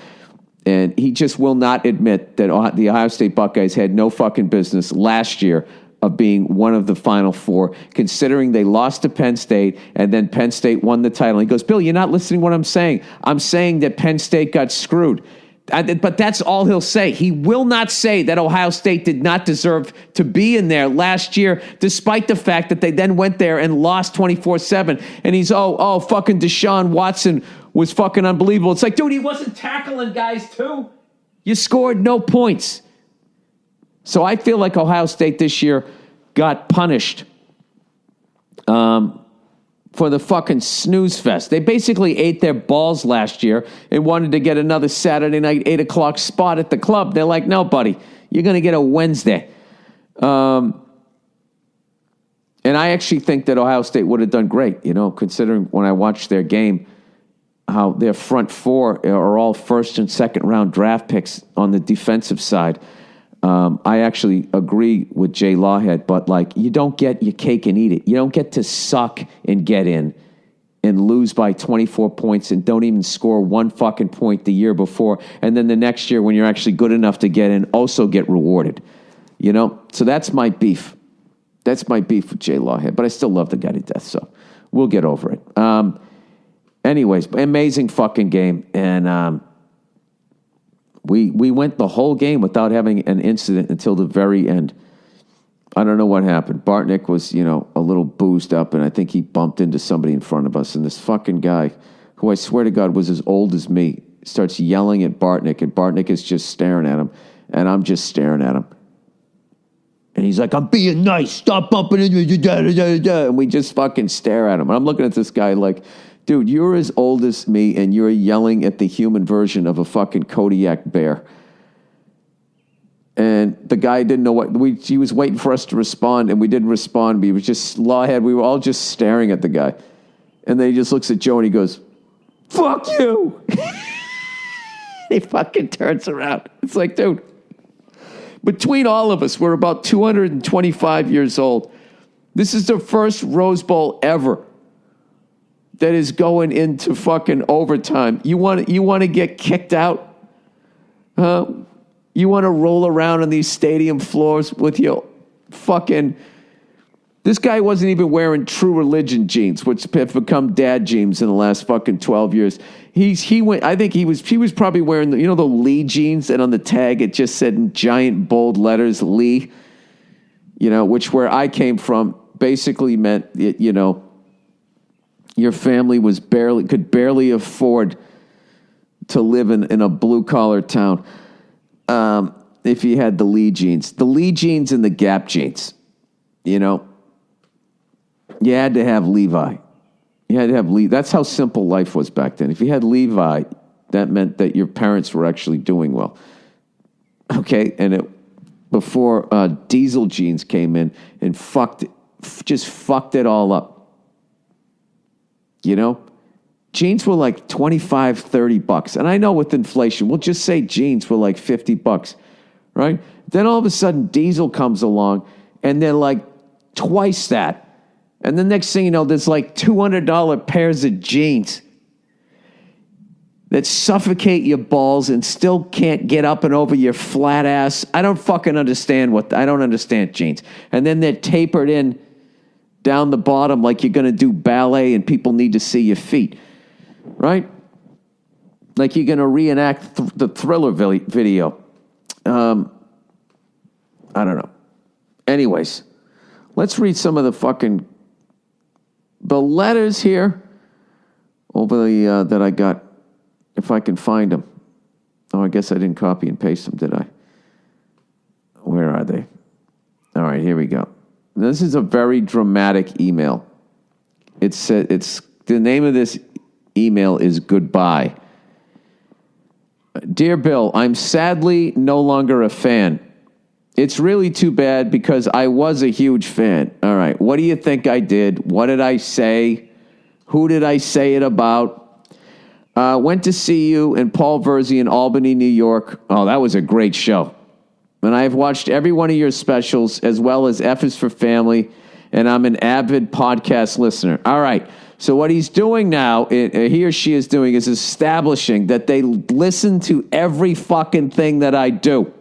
And he just will not admit that the Ohio State Buckeyes had no fucking business last year of being one of the Final Four, considering they lost to Penn State and then Penn State won the title. He goes, Bill, you're not listening to what I'm saying. I'm saying that Penn State got screwed. But that's all he'll say. He will not say that Ohio State did not deserve to be in there last year, despite the fact that they then went there and lost 24-7. And he's, fucking Deshaun Watson was fucking unbelievable. It's like, dude, he wasn't tackling guys too. You scored no points. So I feel like Ohio State this year got punished for the fucking snooze fest. They basically ate their balls last year and wanted to get another Saturday night, 8 o'clock spot at the club. They're like, no, buddy, you're going to get a Wednesday. And I actually think that Ohio State would have done great, considering when I watched their game, how their front four are all first and second round draft picks on the defensive side. I actually agree with Jay Lawhead, but you don't get your cake and eat it. You don't get to suck and get in and lose by 24 points and don't even score one fucking point the year before. And then the next year when you're actually good enough to get in, also get rewarded. So that's my beef. That's my beef with Jay Lawhead, but I still love the guy to death, so we'll get over it. Anyways, amazing fucking game. And we went the whole game without having an incident until the very end. I don't know what happened. Bartnick was, a little boozed up, and I think he bumped into somebody in front of us. And this fucking guy, who I swear to God was as old as me, starts yelling at Bartnick, and Bartnick is just staring at him, and I'm just staring at him. And he's like, I'm being nice. Stop bumping into me. And we just fucking stare at him. And I'm looking at this guy like, dude, you're as old as me, and you're yelling at the human version of a fucking Kodiak bear. And the guy didn't know he was waiting for us to respond, and we didn't respond. He was just Lawhead. We were all just staring at the guy. And then he just looks at Joe, and he goes, fuck you. He fucking turns around. It's like, dude, between all of us, we're about 225 years old. This is the first Rose Bowl ever that is going into fucking overtime. You want to get kicked out? Huh? You want to roll around on these stadium floors with your fucking... This guy wasn't even wearing True Religion jeans, which have become dad jeans in the last fucking 12 years. He went. I think he was probably wearing the Lee jeans, and on the tag it just said in giant bold letters Lee. Which where I came from basically meant your family could barely afford to live in a blue collar town. If you had the Lee jeans and the Gap jeans, you had to have Levi. You had to have Levi. That's how simple life was back then. If you had Levi, that meant that your parents were actually doing well. Okay, and before diesel jeans came in and just fucked it all up. Jeans were like $25, $30. And I know with inflation, we'll just say jeans were like $50, right? Then all of a sudden diesel comes along and they're like twice that. And the next thing you know, there's like $200 pairs of jeans that suffocate your balls and still can't get up and over your flat ass. I don't fucking understand I don't understand jeans. And then they're tapered in down the bottom like you're going to do ballet and people need to see your feet. Right? Like you're going to reenact the Thriller video. I don't know. Anyways, let's read some of the letters here over that I got, if I can find them. Oh, I guess I didn't copy and paste them, did I? Where are they? All right, here we go. This is a very dramatic email. It's the name of this email is Goodbye. Dear Bill, I'm sadly no longer a fan. It's really too bad because I was a huge fan. All right, what do you think I did? What did I say? Who did I say it about? Went to see you and Paul Verzi in Albany, New York. Oh, that was a great show. And I have watched every one of your specials as well as F is for Family, and I'm an avid podcast listener. All right, so what he's doing now, he or she is doing, is establishing that they listen to every fucking thing that I do.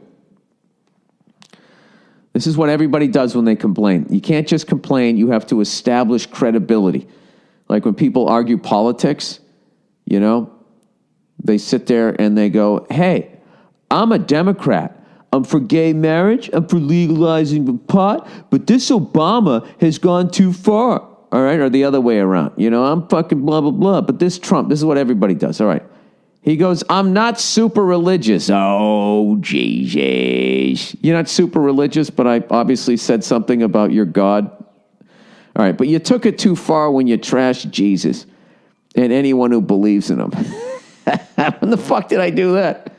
This is what everybody does when they complain. You can't just complain. You have to establish credibility. Like when people argue politics, they sit there and they go, hey, I'm a Democrat. I'm for gay marriage. I'm for legalizing pot. But this Obama has gone too far. All right? Or the other way around. I'm fucking blah, blah, blah. But this Trump, this is what everybody does. All right. He goes, I'm not super religious. Oh, Jesus. You're not super religious, but I obviously said something about your God. All right, but you took it too far when you trashed Jesus and anyone who believes in him. When the fuck did I do that?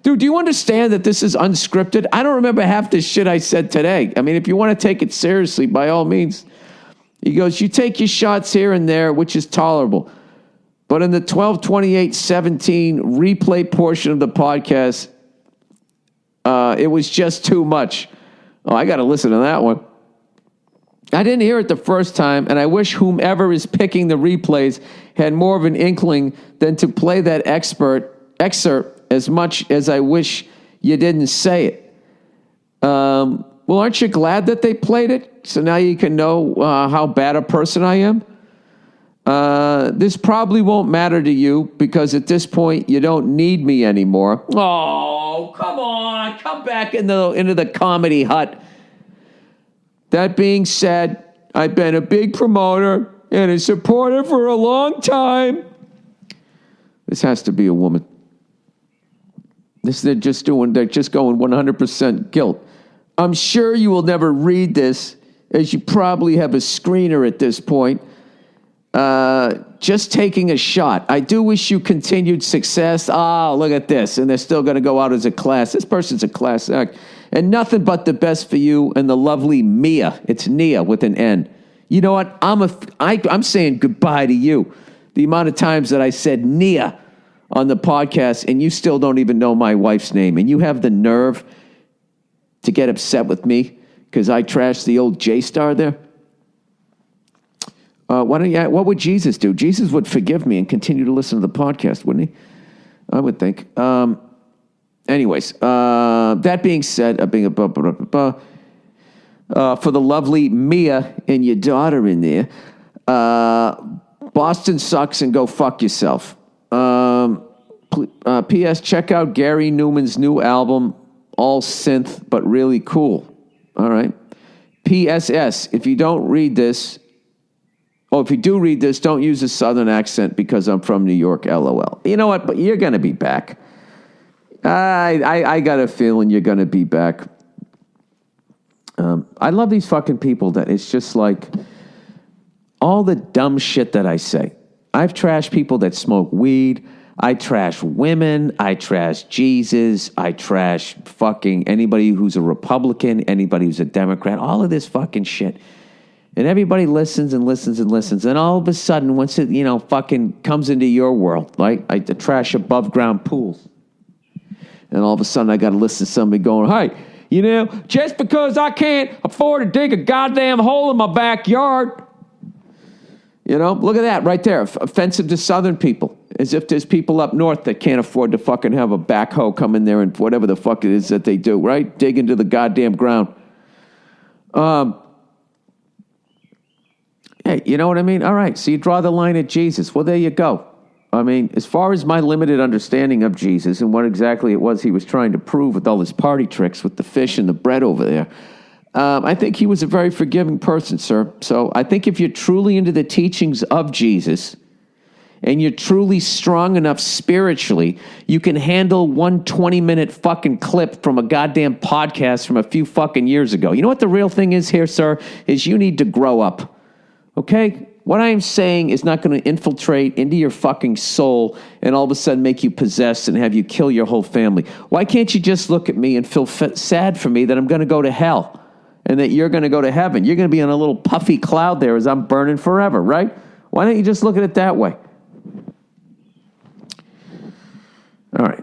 Dude, do you understand that this is unscripted? I don't remember half the shit I said today. I mean, if you want to take it seriously, by all means. He goes, you take your shots here and there, which is tolerable. But in the 12/28/17 replay portion of the podcast, it was just too much. Oh, I got to listen to that one. I didn't hear it the first time, and I wish whomever is picking the replays had more of an inkling than to play that excerpt as much as I wish you didn't say it. Well, aren't you glad that they played it? So now you can know how bad a person I am? This probably won't matter to you because at this point you don't need me anymore. Oh, come on. Come back into the comedy hut. That being said, I've been a big promoter and a supporter for a long time. This has to be a woman. They're just going 100% guilt. I'm sure you will never read this, as you probably have a screener at this point. Just taking a shot. I do wish you continued success. Look at this. And they're still going to go out as a class. This person's a class act. And nothing but the best for you and the lovely Mia. It's Nia with an N. You know what? I'm saying goodbye to you. The amount of times that I said Nia on the podcast, and you still don't even know my wife's name. And you have the nerve to get upset with me because I trashed the old J-Star there? What would Jesus do? Jesus would forgive me and continue to listen to the podcast, wouldn't he? I would think. Anyways, that being said, for the lovely Mia and your daughter in there, Boston sucks and go fuck yourself. P.S. Check out Gary Newman's new album, all synth, but really cool. All right. P.S.S. If you do read this, don't use a southern accent because I'm from New York, LOL. You know what? But you're going to be back. I got a feeling you're going to be back. I love these fucking people that it's just like all the dumb shit that I say. I've trashed people that smoke weed. I trash women. I trash Jesus. I trash fucking anybody who's a Republican, anybody who's a Democrat, all of this fucking shit. And everybody listens and listens and listens. And all of a sudden, once it, fucking comes into your world, right? I trash above ground pools. And all of a sudden, I got to listen to somebody going, hey, just because I can't afford to dig a goddamn hole in my backyard. Look at that right there. Offensive to Southern people. As if there's people up north that can't afford to fucking have a backhoe come in there and whatever the fuck it is that they do, right? Dig into the goddamn ground. Hey, you know what I mean? All right, so you draw the line at Jesus. Well, there you go. I mean, as far as my limited understanding of Jesus and what exactly it was he was trying to prove with all his party tricks with the fish and the bread over there, I think he was a very forgiving person, sir. So I think if you're truly into the teachings of Jesus and you're truly strong enough spiritually, you can handle one 20-minute fucking clip from a goddamn podcast from a few fucking years ago. You know what the real thing is here, sir? Is you need to grow up. Okay? What I am saying is not going to infiltrate into your fucking soul and all of a sudden make you possessed and have you kill your whole family. Why can't you just look at me and feel sad for me that I'm going to go to hell and that you're going to go to heaven? You're going to be on a little puffy cloud there as I'm burning forever, right? Why don't you just look at it that way? All right.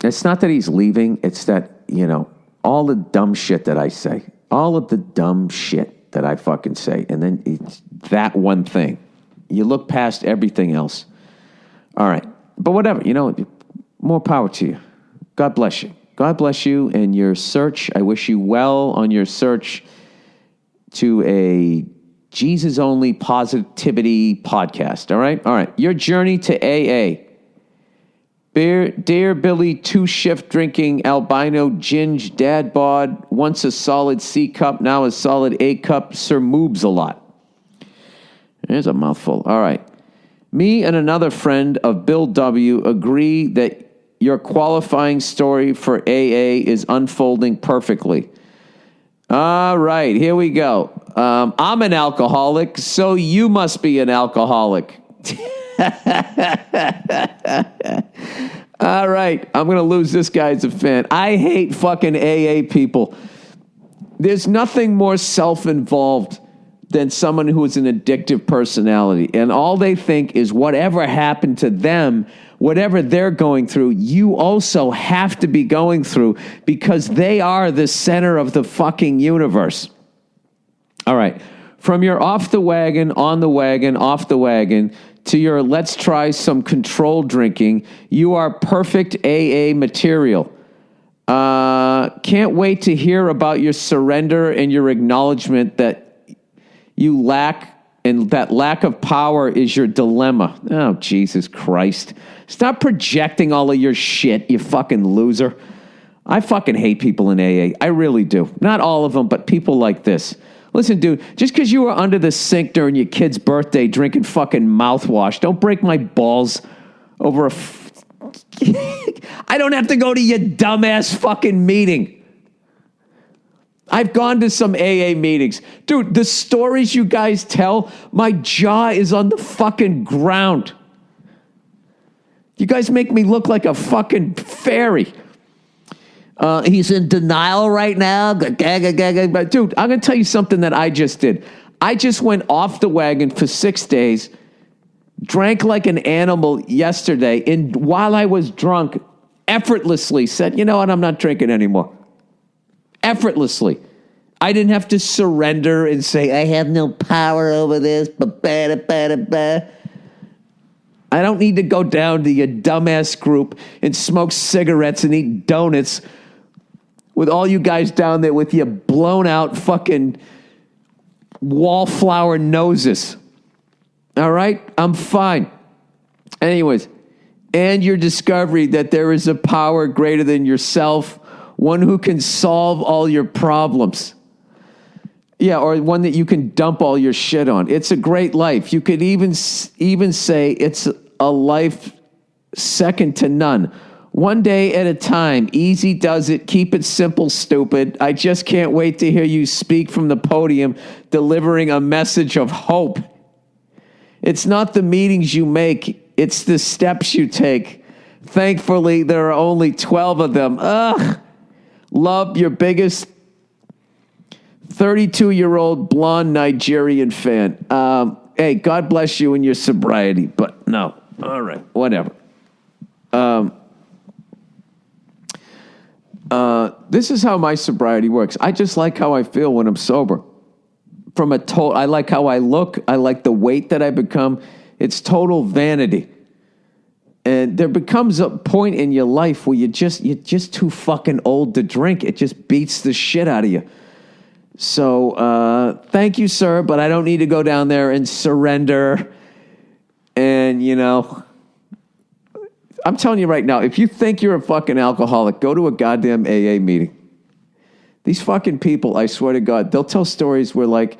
It's not that he's leaving. It's that, all the dumb shit that I say, all of the dumb shit that I fucking say. And then it's that one thing. You look past everything else. All right. But whatever, more power to you. God bless you. God bless you in your search. I wish you well on your search to a Jesus-only positivity podcast. All right? All right. Your journey to AA. Dear Billy, 2-shift drinking, albino, ginge, dad bod, once a solid C cup, now a solid A cup, Sir Moobs a lot. There's a mouthful. All right. Me and another friend of Bill W. agree that your qualifying story for AA is unfolding perfectly. All right, here we go. I'm an alcoholic, so you must be an alcoholic. All right, I'm going to lose this guy as a fan. I hate fucking AA people. There's nothing more self-involved than someone who is an addictive personality. And all they think is whatever happened to them, whatever they're going through, you also have to be going through because they are the center of the fucking universe. All right. From your off the wagon, on the wagon, off the wagon, to your let's try some controlled drinking, you are perfect AA material. Can't wait to hear about your surrender and your acknowledgement that you lack, and that lack of power is your dilemma. Oh, Jesus Christ. Stop projecting all of your shit, you fucking loser. I fucking hate people in AA. I really do. Not all of them, but people like this. Listen, dude, just because you were under the sink during your kid's birthday drinking fucking mouthwash, don't break my balls over I don't have to go to your dumbass fucking meeting. I've gone to some AA meetings. Dude, the stories you guys tell, my jaw is on the fucking ground. You guys make me look like a fucking fairy. He's in denial right now. But dude, I'm going to tell you something that I just did. I just went off the wagon for 6 days, drank like an animal yesterday, and while I was drunk, effortlessly said, you know what, I'm not drinking anymore. Effortlessly. I didn't have to surrender and say, I have no power over this. I don't need to go down to your dumbass group and smoke cigarettes and eat donuts with all you guys down there with your blown out fucking wallflower noses. All right? I'm fine. Anyways, and your discovery that there is a power greater than yourself, one who can solve all your problems. Yeah, or one that you can dump all your shit on. It's a great life. You could even say it's a life second to none. One day at a time. Easy does it. Keep it simple, stupid. I just can't wait to hear you speak from the podium, delivering a message of hope. It's not the meetings you make. It's the steps you take. Thankfully, there are only 12 of them. Ugh. Love, your biggest 32-year-old blonde Nigerian fan. Hey, God bless you in your sobriety, but no. All right, whatever. This is how my sobriety works. I just like how I feel when I'm sober. I like how I look. I like the weight that I become. It's total vanity. And there becomes a point in your life where you're just too fucking old to drink. It just beats the shit out of you. So, thank you, sir, but I don't need to go down there and surrender. And, you know, I'm telling you right now, if you think you're a fucking alcoholic, go to a goddamn AA meeting. These fucking people, I swear to God, they'll tell stories where like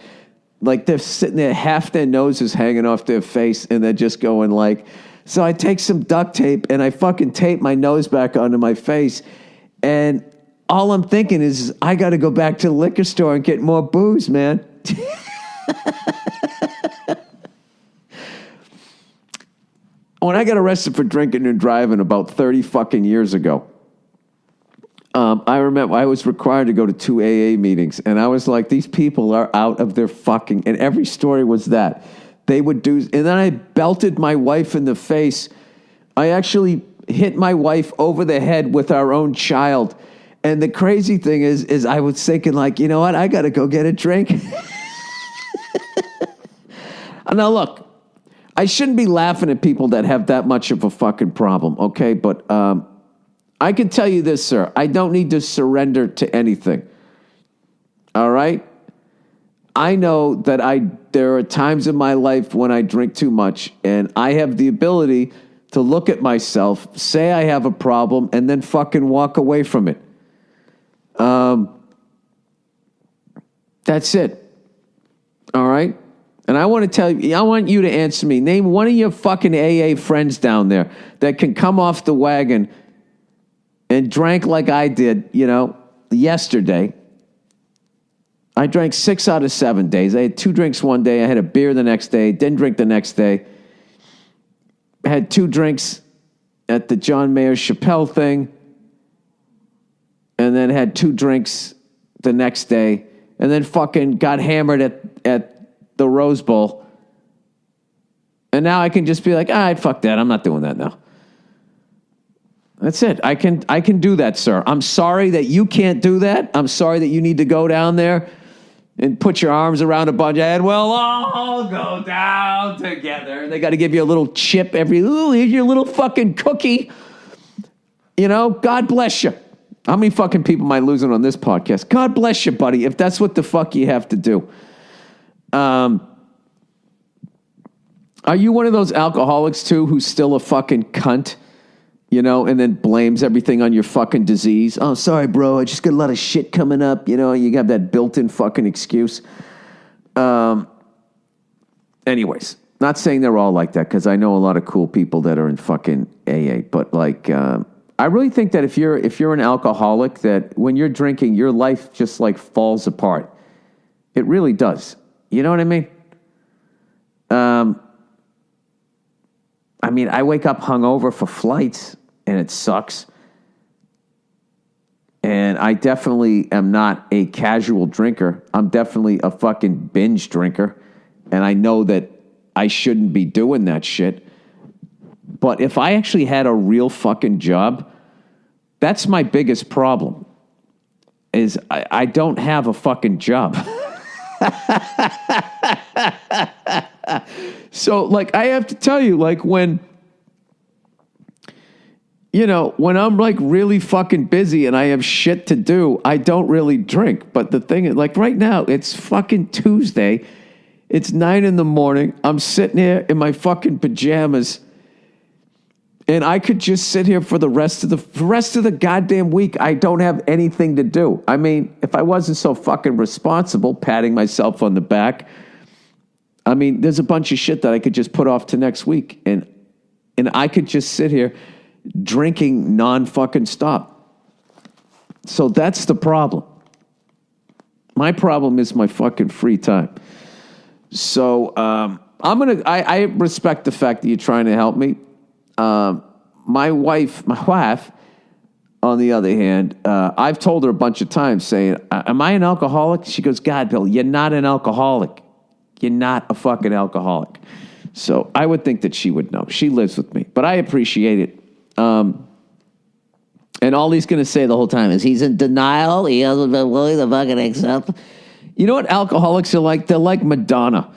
they're sitting there, half their nose is hanging off their face, and they're just going like, so I take some duct tape and I fucking tape my nose back onto my face, and all I'm thinking is, I got to go back to the liquor store and get more booze, man. When I got arrested for drinking and driving about 30 fucking years ago, I remember I was required to go to 2 AA meetings, and I was like, these people are out of their fucking, and every story was that. They would do, and then I belted my wife in the face. I actually hit my wife over the head with our own child. And the crazy thing is I was thinking like, you know what? I got to go get a drink. Now, look, I shouldn't be laughing at people that have that much of a fucking problem, okay? But I can tell you this, sir. I don't need to surrender to anything, all right? I know that there are times in my life when I drink too much, and I have the ability to look at myself, say I have a problem, and then fucking walk away from it. That's it. All right? And I want to tell you, I want you to answer me. Name one of your fucking AA friends down there that can come off the wagon and drank like I did, you know, yesterday. I drank 6 out of 7 days. I had 2 drinks one day. I had a beer the next day. Didn't drink the next day. I had 2 drinks at the John Mayer Chappelle thing. And then had 2 drinks the next day. And then fucking got hammered at the Rose Bowl. And now I can just be like, fuck that. I'm not doing that now. That's it. I can do that, sir. I'm sorry that you can't do that. I'm sorry that you need to go down there and put your arms around a bunch of head. We'll all go down together. And they got to give you a little chip here's your little fucking cookie. You know, God bless you. How many fucking people am I losing on this podcast? God bless you, buddy, if that's what the fuck you have to do. Are you one of those alcoholics, too, who's still a fucking cunt? You know, and then blames everything on your fucking disease. Oh, sorry, bro. I just got a lot of shit coming up. You know, you have that built-in fucking excuse. Anyways, not saying they're all like that, because I know a lot of cool people that are in fucking AA. But like, I really think that if you're an alcoholic, that when you're drinking, your life just like falls apart. It really does. You know what I mean? I wake up hungover for flights, and it sucks. And I definitely am not a casual drinker. I'm definitely a fucking binge drinker. And I know that I shouldn't be doing that shit. But if I actually had a real fucking job, that's my biggest problem. Is I don't have a fucking job. So, like, I have to tell you, like, when I'm, like, really fucking busy and I have shit to do, I don't really drink. But the thing is, like, right now, it's fucking Tuesday. It's 9 a.m. I'm sitting here in my fucking pajamas, and I could just sit here for the rest of the goddamn week. I don't have anything to do. I mean, if I wasn't so fucking responsible, patting myself on the back, I mean, there's a bunch of shit that I could just put off to next week, and I could just sit here drinking non-fucking stop. So that's the problem. My problem is my fucking free time. So I respect the fact that you're trying to help me. My wife, on the other hand, I've told her a bunch of times saying, am I an alcoholic? She goes, God, Bill, you're not an alcoholic. You're not a fucking alcoholic. So I would think that she would know. She lives with me, but I appreciate it. And all he's going to say the whole time is he's in denial. He hasn't been willing to fucking accept. You know what alcoholics are like? They're like Madonna.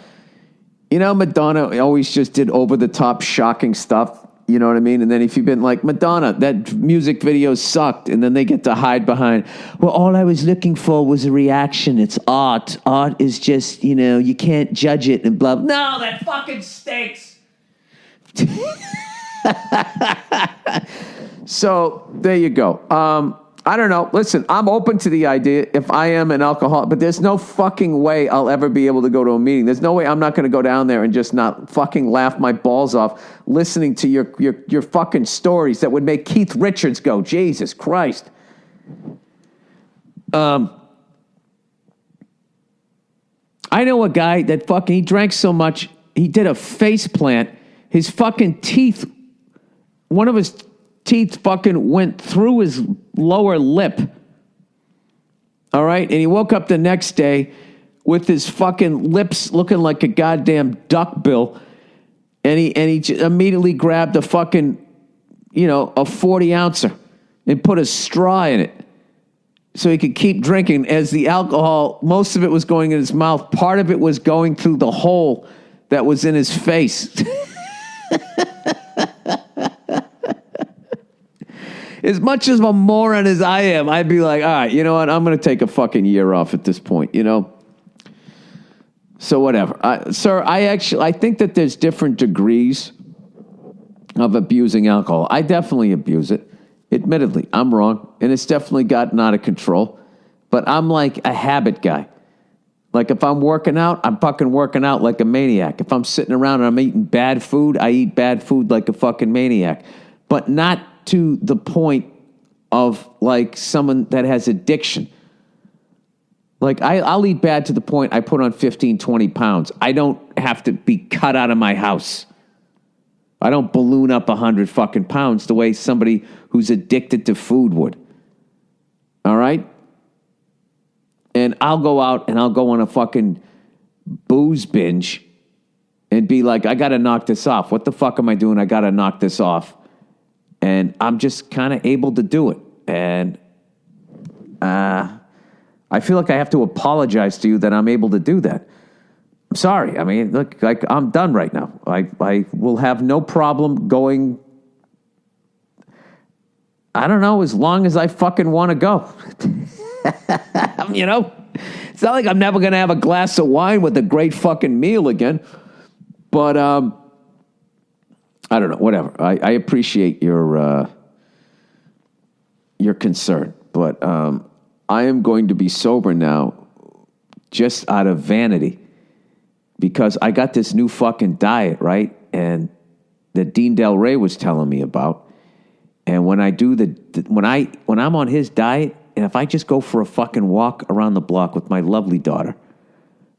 You know, Madonna always just did over-the-top shocking stuff. You know what I mean? And then if you've been like, Madonna, that music video sucked. And then they get to hide behind, well, all I was looking for was a reaction. It's art. Art is just, you can't judge it and blah. No, that fucking stinks. So there you go. I don't know. Listen, I'm open to the idea if I am an alcoholic, but there's no fucking way I'll ever be able to go to a meeting. There's no way I'm not going to go down there and just not fucking laugh my balls off listening to your fucking stories that would make Keith Richards go, Jesus Christ. I know a guy that he drank so much, he did a face plant. His fucking teeth, one of his teeth fucking went through his lower lip. All right? And he woke up the next day with his fucking lips looking like a goddamn duckbill. And he immediately grabbed a fucking, a 40-ouncer and put a straw in it so he could keep drinking as the alcohol, most of it was going in his mouth. Part of it was going through the hole that was in his face. As much as a moron as I am, I'd be like, all right, you know what? I'm going to take a fucking year off at this point, So whatever. Sir, I think that there's different degrees of abusing alcohol. I definitely abuse it. Admittedly, I'm wrong. And it's definitely gotten out of control. But I'm like a habit guy. Like if I'm working out, I'm fucking working out like a maniac. If I'm sitting around and I'm eating bad food, I eat bad food like a fucking maniac. But not to the point of like someone that has addiction. Like, I'll eat bad to the point I put on 15, 20 pounds. I don't have to be cut out of my house. I don't balloon up 100 fucking pounds the way somebody who's addicted to food would. All right? And I'll go out and I'll go on a fucking booze binge and be like, I got to knock this off. What the fuck am I doing? I got to knock this off. And I'm just kind of able to do it. And I feel like I have to apologize to you that I'm able to do that. I'm sorry. I mean, look, like, I'm done right now. I will have no problem going, I don't know, as long as I fucking want to go. You know? It's not like I'm never going to have a glass of wine with a great fucking meal again. But, I don't know, whatever. I appreciate your concern. But I am going to be sober now just out of vanity. Because I got this new fucking diet, right? And that Dean Del Rey was telling me about. And when I do when I'm on his diet, and if I just go for a fucking walk around the block with my lovely daughter,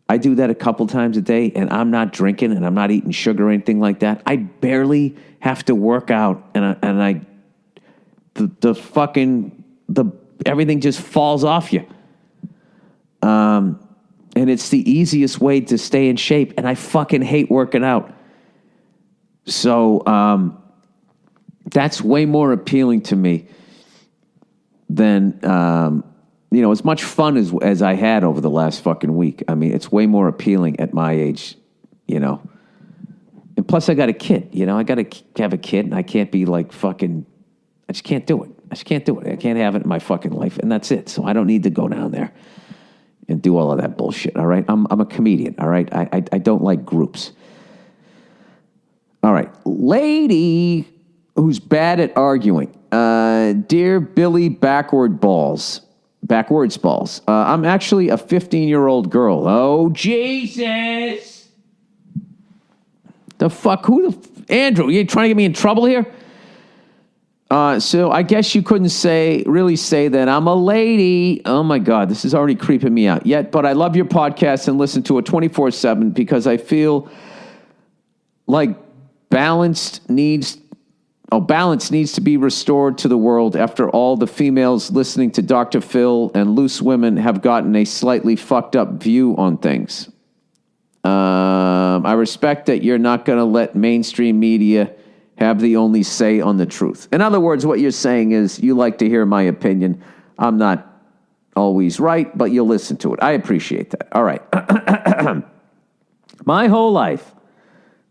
I do that a couple times a day, and I'm not drinking and I'm not eating sugar or anything like that. I barely have to work out, and everything just falls off you. And it's the easiest way to stay in shape. And I fucking hate working out. So that's way more appealing to me than, as much fun as I had over the last fucking week. I mean, it's way more appealing at my age, And plus I got a kid, I got to have a kid, and I can't be like fucking, I just can't do it. I can't have it in my fucking life. And that's it. So I don't need to go down there and do all of that bullshit, all right? I'm a comedian, all right? I don't like groups. All right. Lady who's bad at arguing. Dear Billy Backwards Balls. I'm actually a 15-year-old girl. Oh, Jesus! The fuck? Andrew, you trying to get me in trouble here? So I guess you couldn't really say that I'm a lady. Oh my God, this is already creeping me out. But I love your podcast and listen to it 24/7 because I feel like balance needs to be restored to the world after all the females listening to Dr. Phil and loose women have gotten a slightly fucked up view on things. I respect that you're not going to let mainstream media have the only say on the truth. In other words, what you're saying is you like to hear my opinion. I'm not always right, but you'll listen to it. I appreciate that. All right. My whole life,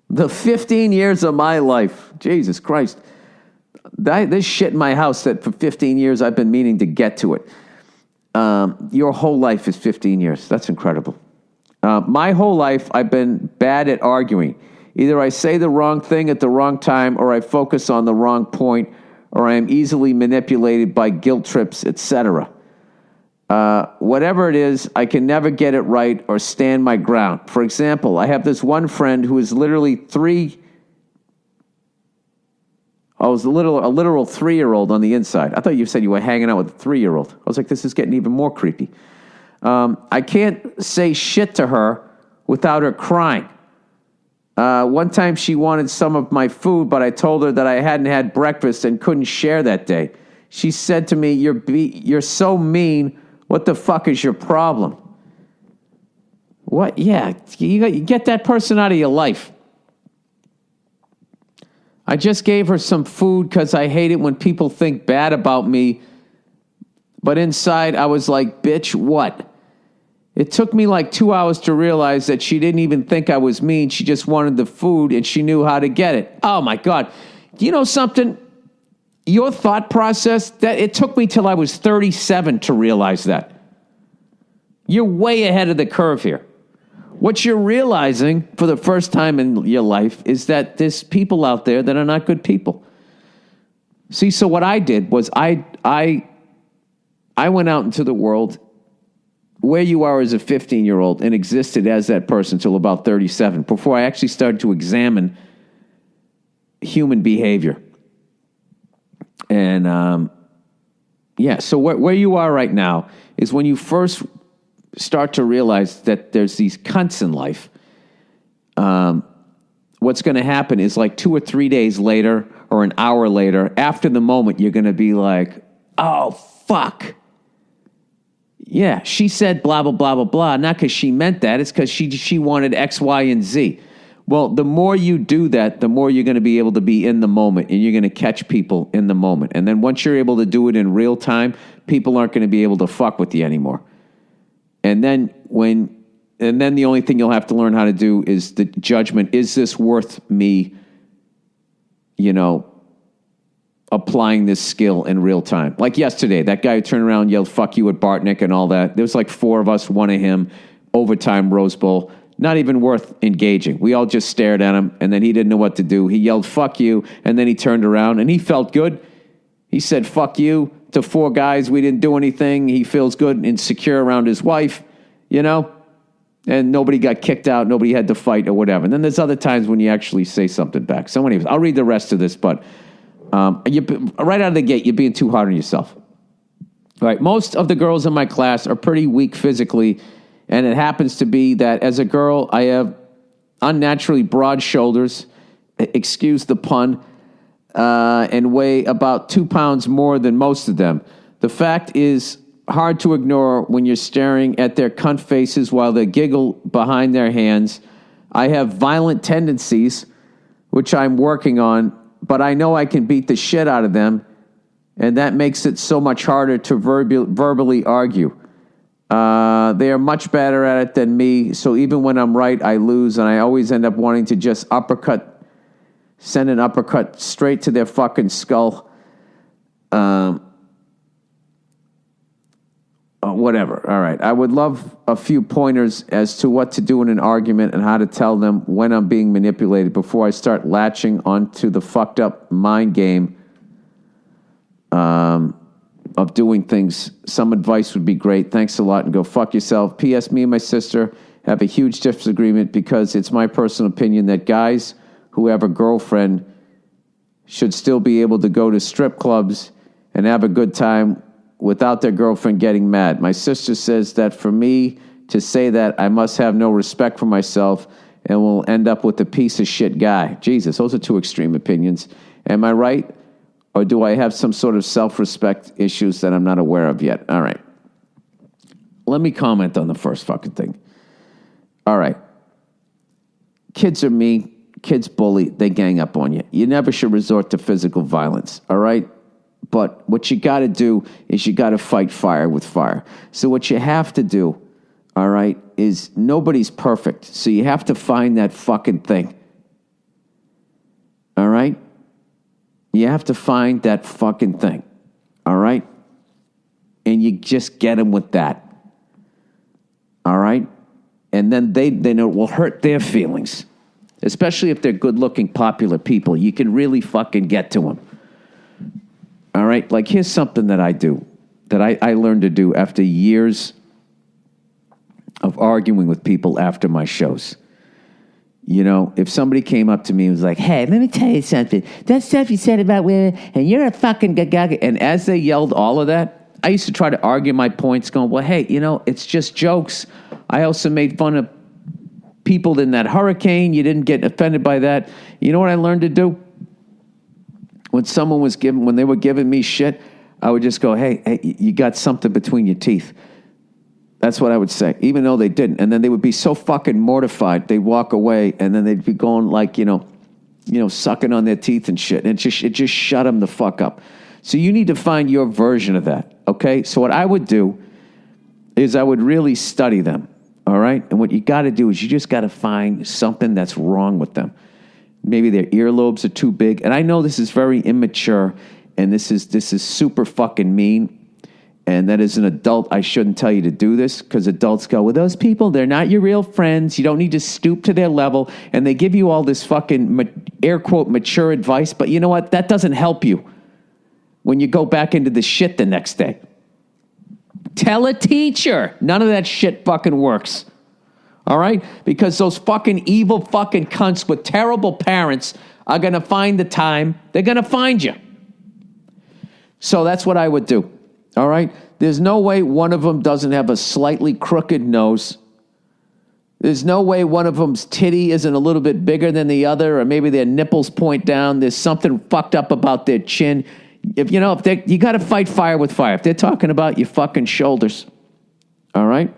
the 15 years of my life, Jesus Christ, this shit in my house that for 15 years I've been meaning to get to it. Your whole life is 15 years. That's incredible. My whole life I've been bad at arguing. Either I say the wrong thing at the wrong time, or I focus on the wrong point, or I am easily manipulated by guilt trips, etc. Whatever it is, I can never get it right or stand my ground. For example, I have this one friend who is literally a literal 3-year-old on the inside. I thought you said you were hanging out with a 3-year-old. I was like, this is getting even more creepy. I can't say shit to her without her crying. One time she wanted some of my food, but I told her that I hadn't had breakfast and couldn't share that day. She said to me, you're so mean. What the fuck is your problem? What? Yeah, you get that person out of your life. I just gave her some food because I hate it when people think bad about me. But inside I was like, bitch, what? It took me like 2 hours to realize that she didn't even think I was mean. She just wanted the food and she knew how to get it. Oh my God. You know something? Your thought process, that it took me till I was 37 to realize that. You're way ahead of the curve here. What you're realizing for the first time in your life is that there's people out there that are not good people. See, so what I did was I went out into the world where you are as a 15-year-old and existed as that person till about 37 before I actually started to examine human behavior. And, so where you are right now is when you first start to realize that there's these cunts in life, what's going to happen is like 2 or 3 days later or an hour later, after the moment, you're going to be like, oh, fuck. Yeah, she said blah, blah, blah, blah, blah. Not because she meant that. It's because she wanted X, Y, and Z. Well, the more you do that, the more you're going to be able to be in the moment, and you're going to catch people in the moment. And then once you're able to do it in real time, people aren't going to be able to fuck with you anymore. And then the only thing you'll have to learn how to do is the judgment. Is this worth me, applying this skill in real time? Like yesterday, that guy who turned around and yelled, fuck you at Bartnick and all that. There was like 4 of us, one of him, overtime Rose Bowl. Not even worth engaging. We all just stared at him, and then he didn't know what to do. He yelled, fuck you, and then he turned around, and he felt good. He said, fuck you, to 4 guys. We didn't do anything. He feels good and secure around his wife, and nobody got kicked out. Nobody had to fight or whatever. And then there's other times when you actually say something back. So anyways, I'll read the rest of this, but right out of the gate, you're being too hard on yourself. All right, most of the girls in my class are pretty weak physically, and it happens to be that as a girl, I have unnaturally broad shoulders, excuse the pun, and weigh about 2 pounds more than most of them. The fact is hard to ignore when you're staring at their cunt faces while they giggle behind their hands. I have violent tendencies, which I'm working on, but I know I can beat the shit out of them, and that makes it so much harder to verbally argue. They are much better at it than me, so even when I'm right, I lose, and I always end up wanting to just send an uppercut straight to their fucking skull. Whatever. All right. I would love a few pointers as to what to do in an argument and how to tell them when I'm being manipulated before I start latching onto the fucked up mind game of doing things. Some advice would be great. Thanks a lot, and go fuck yourself. P.S. Me and my sister have a huge disagreement because it's my personal opinion that guys who have a girlfriend should still be able to go to strip clubs and have a good time without their girlfriend getting mad. My sister says that for me to say that, I must have no respect for myself and will end up with a piece of shit guy. Jesus, those are 2 extreme opinions. Am I right? Or do I have some sort of self-respect issues that I'm not aware of yet? All right. Let me comment on the first fucking thing. All right. Kids are mean. Kids bully. They gang up on you. You never should resort to physical violence. All right? But what you got to do is you got to fight fire with fire. So what you have to do, all right, is nobody's perfect. So you have to find that fucking thing. All right? You have to find that fucking thing. All right? And you just get them with that. All right? And then they know it will hurt their feelings. Especially if they're good-looking, popular people. You can really fucking get to them. All right? Like, here's something that I do, that I learned to do after years of arguing with people after my shows. If somebody came up to me and was like, hey, let me tell you something. That stuff you said about women, and you're a fucking gaga. And as they yelled all of that, I used to try to argue my points going, well, hey, it's just jokes. I also made fun of people in that hurricane. You didn't get offended by that. You know what I learned to do? When they were giving me shit, I would just go, hey, you got something between your teeth. That's what I would say, even though they didn't. And then they would be so fucking mortified, they'd walk away, and then they'd be going like, sucking on their teeth and shit. And it just shut them the fuck up. So you need to find your version of that, okay? So what I would do is I would really study them, all right? And what you got to do is you just got to find something that's wrong with them. Maybe their earlobes are too big. And I know this is very immature, and this is super fucking mean. And that as an adult, I shouldn't tell you to do this, because adults go, well, those people, they're not your real friends. You don't need to stoop to their level. And they give you all this fucking, air quote, mature advice. But you know what? That doesn't help you when you go back into the shit the next day. Tell a teacher. None of that shit fucking works. All right? Because those fucking evil fucking cunts with terrible parents are going to find the time. They're going to find you. So that's what I would do. All right? There's no way one of them doesn't have a slightly crooked nose. There's no way one of them's titty isn't a little bit bigger than the other, or maybe their nipples point down. There's something fucked up about their chin. If you got to fight fire with fire. If they're talking about your fucking shoulders, all right?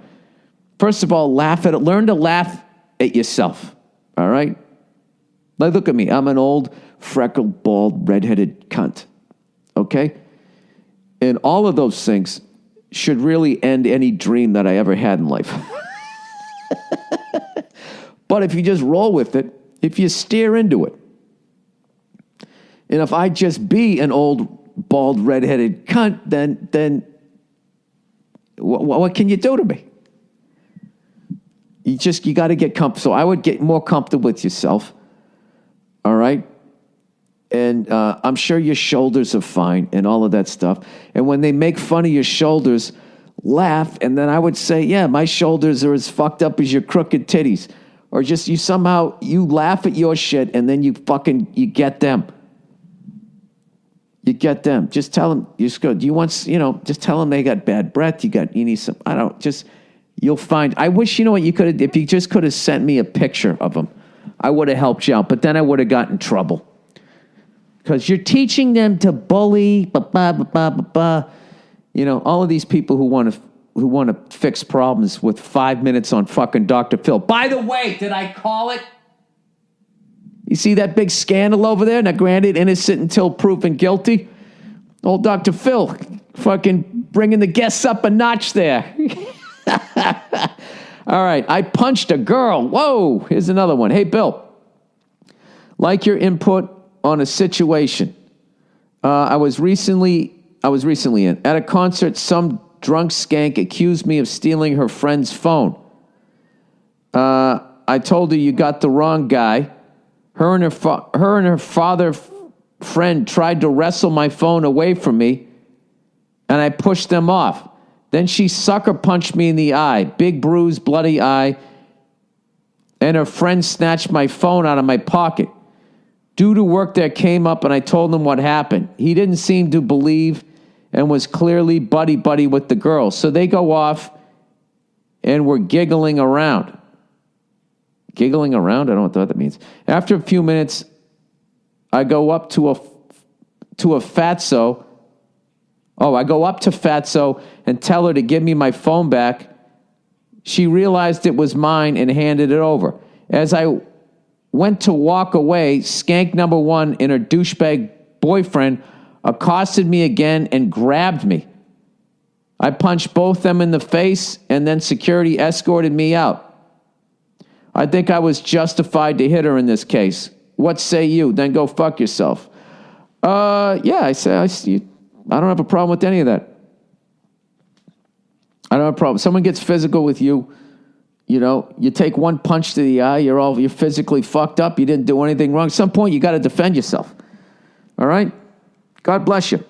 First of all, learn to laugh at yourself, all right? Like, look at me. I'm an old, freckled, bald, redheaded cunt, okay? And all of those things should really end any dream that I ever had in life. But if you just roll with it, if you steer into it, and if I just be an old, bald, redheaded cunt, then what can you do to me? You got to get comfortable. So I would get more comfortable with yourself, all right? And I'm sure your shoulders are fine and all of that stuff. And when they make fun of your shoulders, laugh. And then I would say, yeah, my shoulders are as fucked up as your crooked titties. Or just you laugh at your shit and then you get them. You get them. Just tell them, just tell them they got bad breath. You need some, you'll find, I wish, if you just could have sent me a picture of them, I would have helped you out. But then I would have gotten in trouble. Because you're teaching them to bully, all of these people who want to fix problems with 5 minutes on fucking Dr. Phil. By the way, did I call it? You see that big scandal over there? Now, granted, innocent until proven guilty. Old Dr. Phil fucking bringing the guests up a notch there. All right, I punched a girl. Whoa, here's another one. Hey, Bill, like your input on a situation. I was recently in. At a concert, some drunk skank accused me of stealing her friend's phone. I told her you got the wrong guy. Her and her father friend tried to wrestle my phone away from me, and I pushed them off. Then she sucker punched me in the eye, big bruise, bloody eye, and her friend snatched my phone out of my pocket. Due to work that came up, and I told him what happened. He didn't seem to believe and was clearly buddy-buddy with the girl. So they go off and were giggling around. Giggling around? I don't know what that means. After a few minutes, I go up to Fatso. I go up to Fatso and tell her to give me my phone back. She realized it was mine and handed it over. As I went to walk away, skank number one and her douchebag boyfriend accosted me again and grabbed me. I punched both them in the face, and then security escorted me out. I think I was justified to hit her in this case. What say you? Then go fuck yourself. Yeah, I don't have a problem with any of that. I don't have a problem. Someone gets physical with you, you take one punch to the eye, you're physically fucked up, you didn't do anything wrong. At some point, you got to defend yourself. All right? God bless you.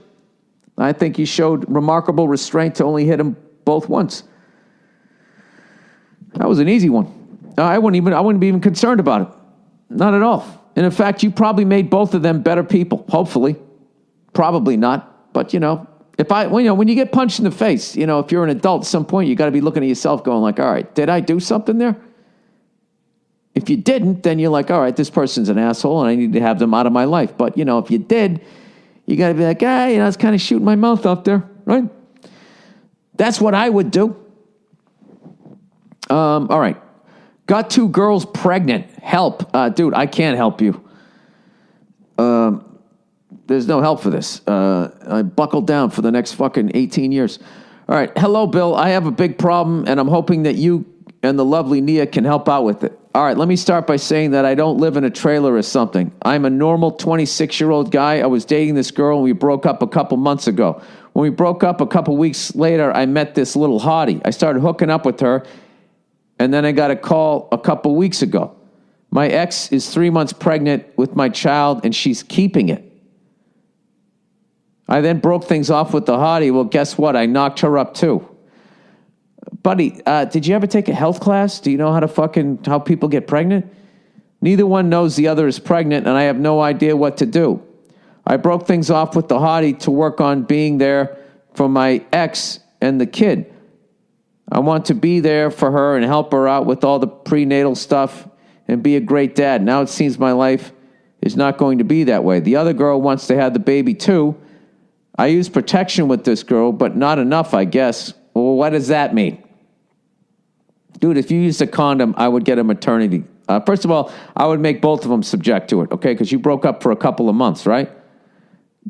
I think you showed remarkable restraint to only hit him both once. That was an easy one. I wouldn't be even concerned about it. Not at all. And in fact, you probably made both of them better people. Hopefully. Probably not. But, when you get punched in the face, if you're an adult, at some point, you got to be looking at yourself going like, all right, did I do something there? If you didn't, then you're like, all right, this person's an asshole and I need to have them out of my life. But, if you did, you got to be like, I was kind of shooting my mouth up there, right? That's what I would do. All right. Got 2 girls pregnant. Help. Dude, I can't help you. There's no help for this. I buckled down for the next fucking 18 years. All right. Hello, Bill. I have a big problem, and I'm hoping that you and the lovely Nia can help out with it. All right. Let me start by saying that I don't live in a trailer or something. I'm a normal 26-year-old guy. I was dating this girl, and we broke up a couple months ago. When we broke up a couple weeks later, I met this little hottie. I started hooking up with her, and then I got a call a couple weeks ago. My ex is 3 months pregnant with my child, and she's keeping it. I then broke things off with the hottie. Well, guess what? I knocked her up too. Buddy, did you ever take a health class? Do you know how people get pregnant? Neither one knows the other is pregnant, and I have no idea what to do. I broke things off with the hottie to work on being there for my ex and the kid. I want to be there for her and help her out with all the prenatal stuff and be a great dad. Now it seems my life is not going to be that way. The other girl wants to have the baby too. I use protection with this girl, but not enough, I guess. Well, what does that mean? Dude, if you used a condom, I would get a maternity. First of all, I would make both of them subject to it, okay? Because you broke up for a couple of months, right?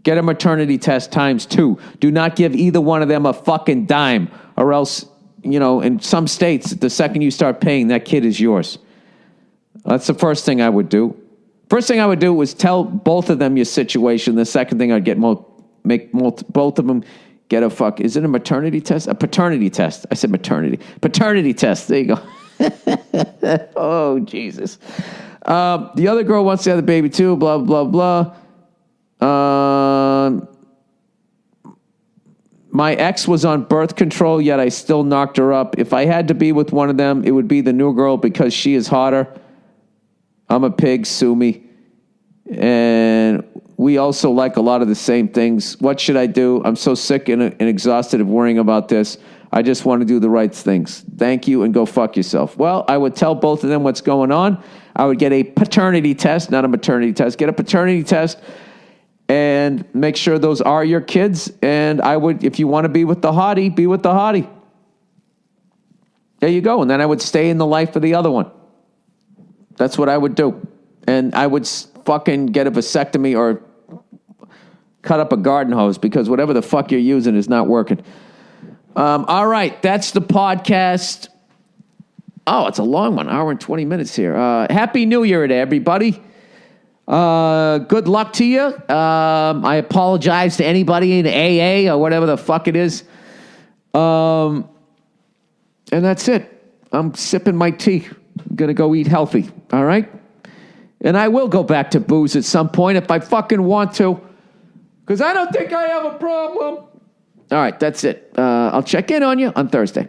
Get a maternity test times 2. Do not give either one of them a fucking dime, or else, in some states, the second you start paying, that kid is yours. That's the first thing I would do. First thing I would do was tell both of them your situation. The second thing I'd get make both of them get is it a maternity test? A paternity test. I said maternity. Paternity test. There you go. Oh, Jesus. The other girl wants to have the baby too, blah, blah, blah. My ex was on birth control, yet I still knocked her up. If I had to be with one of them, it would be the new girl because she is hotter. I'm a pig, sue me. And we also like a lot of the same things. What should I do? I'm so sick and exhausted of worrying about this. I just want to do the right things. Thank you, and go fuck yourself. Well, I would tell both of them what's going on. I would get a paternity test, not a maternity test. Get a paternity test and make sure those are your kids. And I would, if you want to be with the hottie, be with the hottie. There you go. And then I would stay in the life of the other one. That's what I would do. And I would fucking get a vasectomy or cut up a garden hose because whatever the fuck you're using is not working. All right, that's the podcast. Oh, it's a long one, hour and 20 minutes here. Happy New Year to everybody. Good luck to you. I apologize to anybody in AA or whatever the fuck it is. And that's it. I'm sipping my tea. I'm going to go eat healthy, all right? And I will go back to booze at some point if I fucking want to, because I don't think I have a problem. All right, that's it. I'll check in on you on Thursday.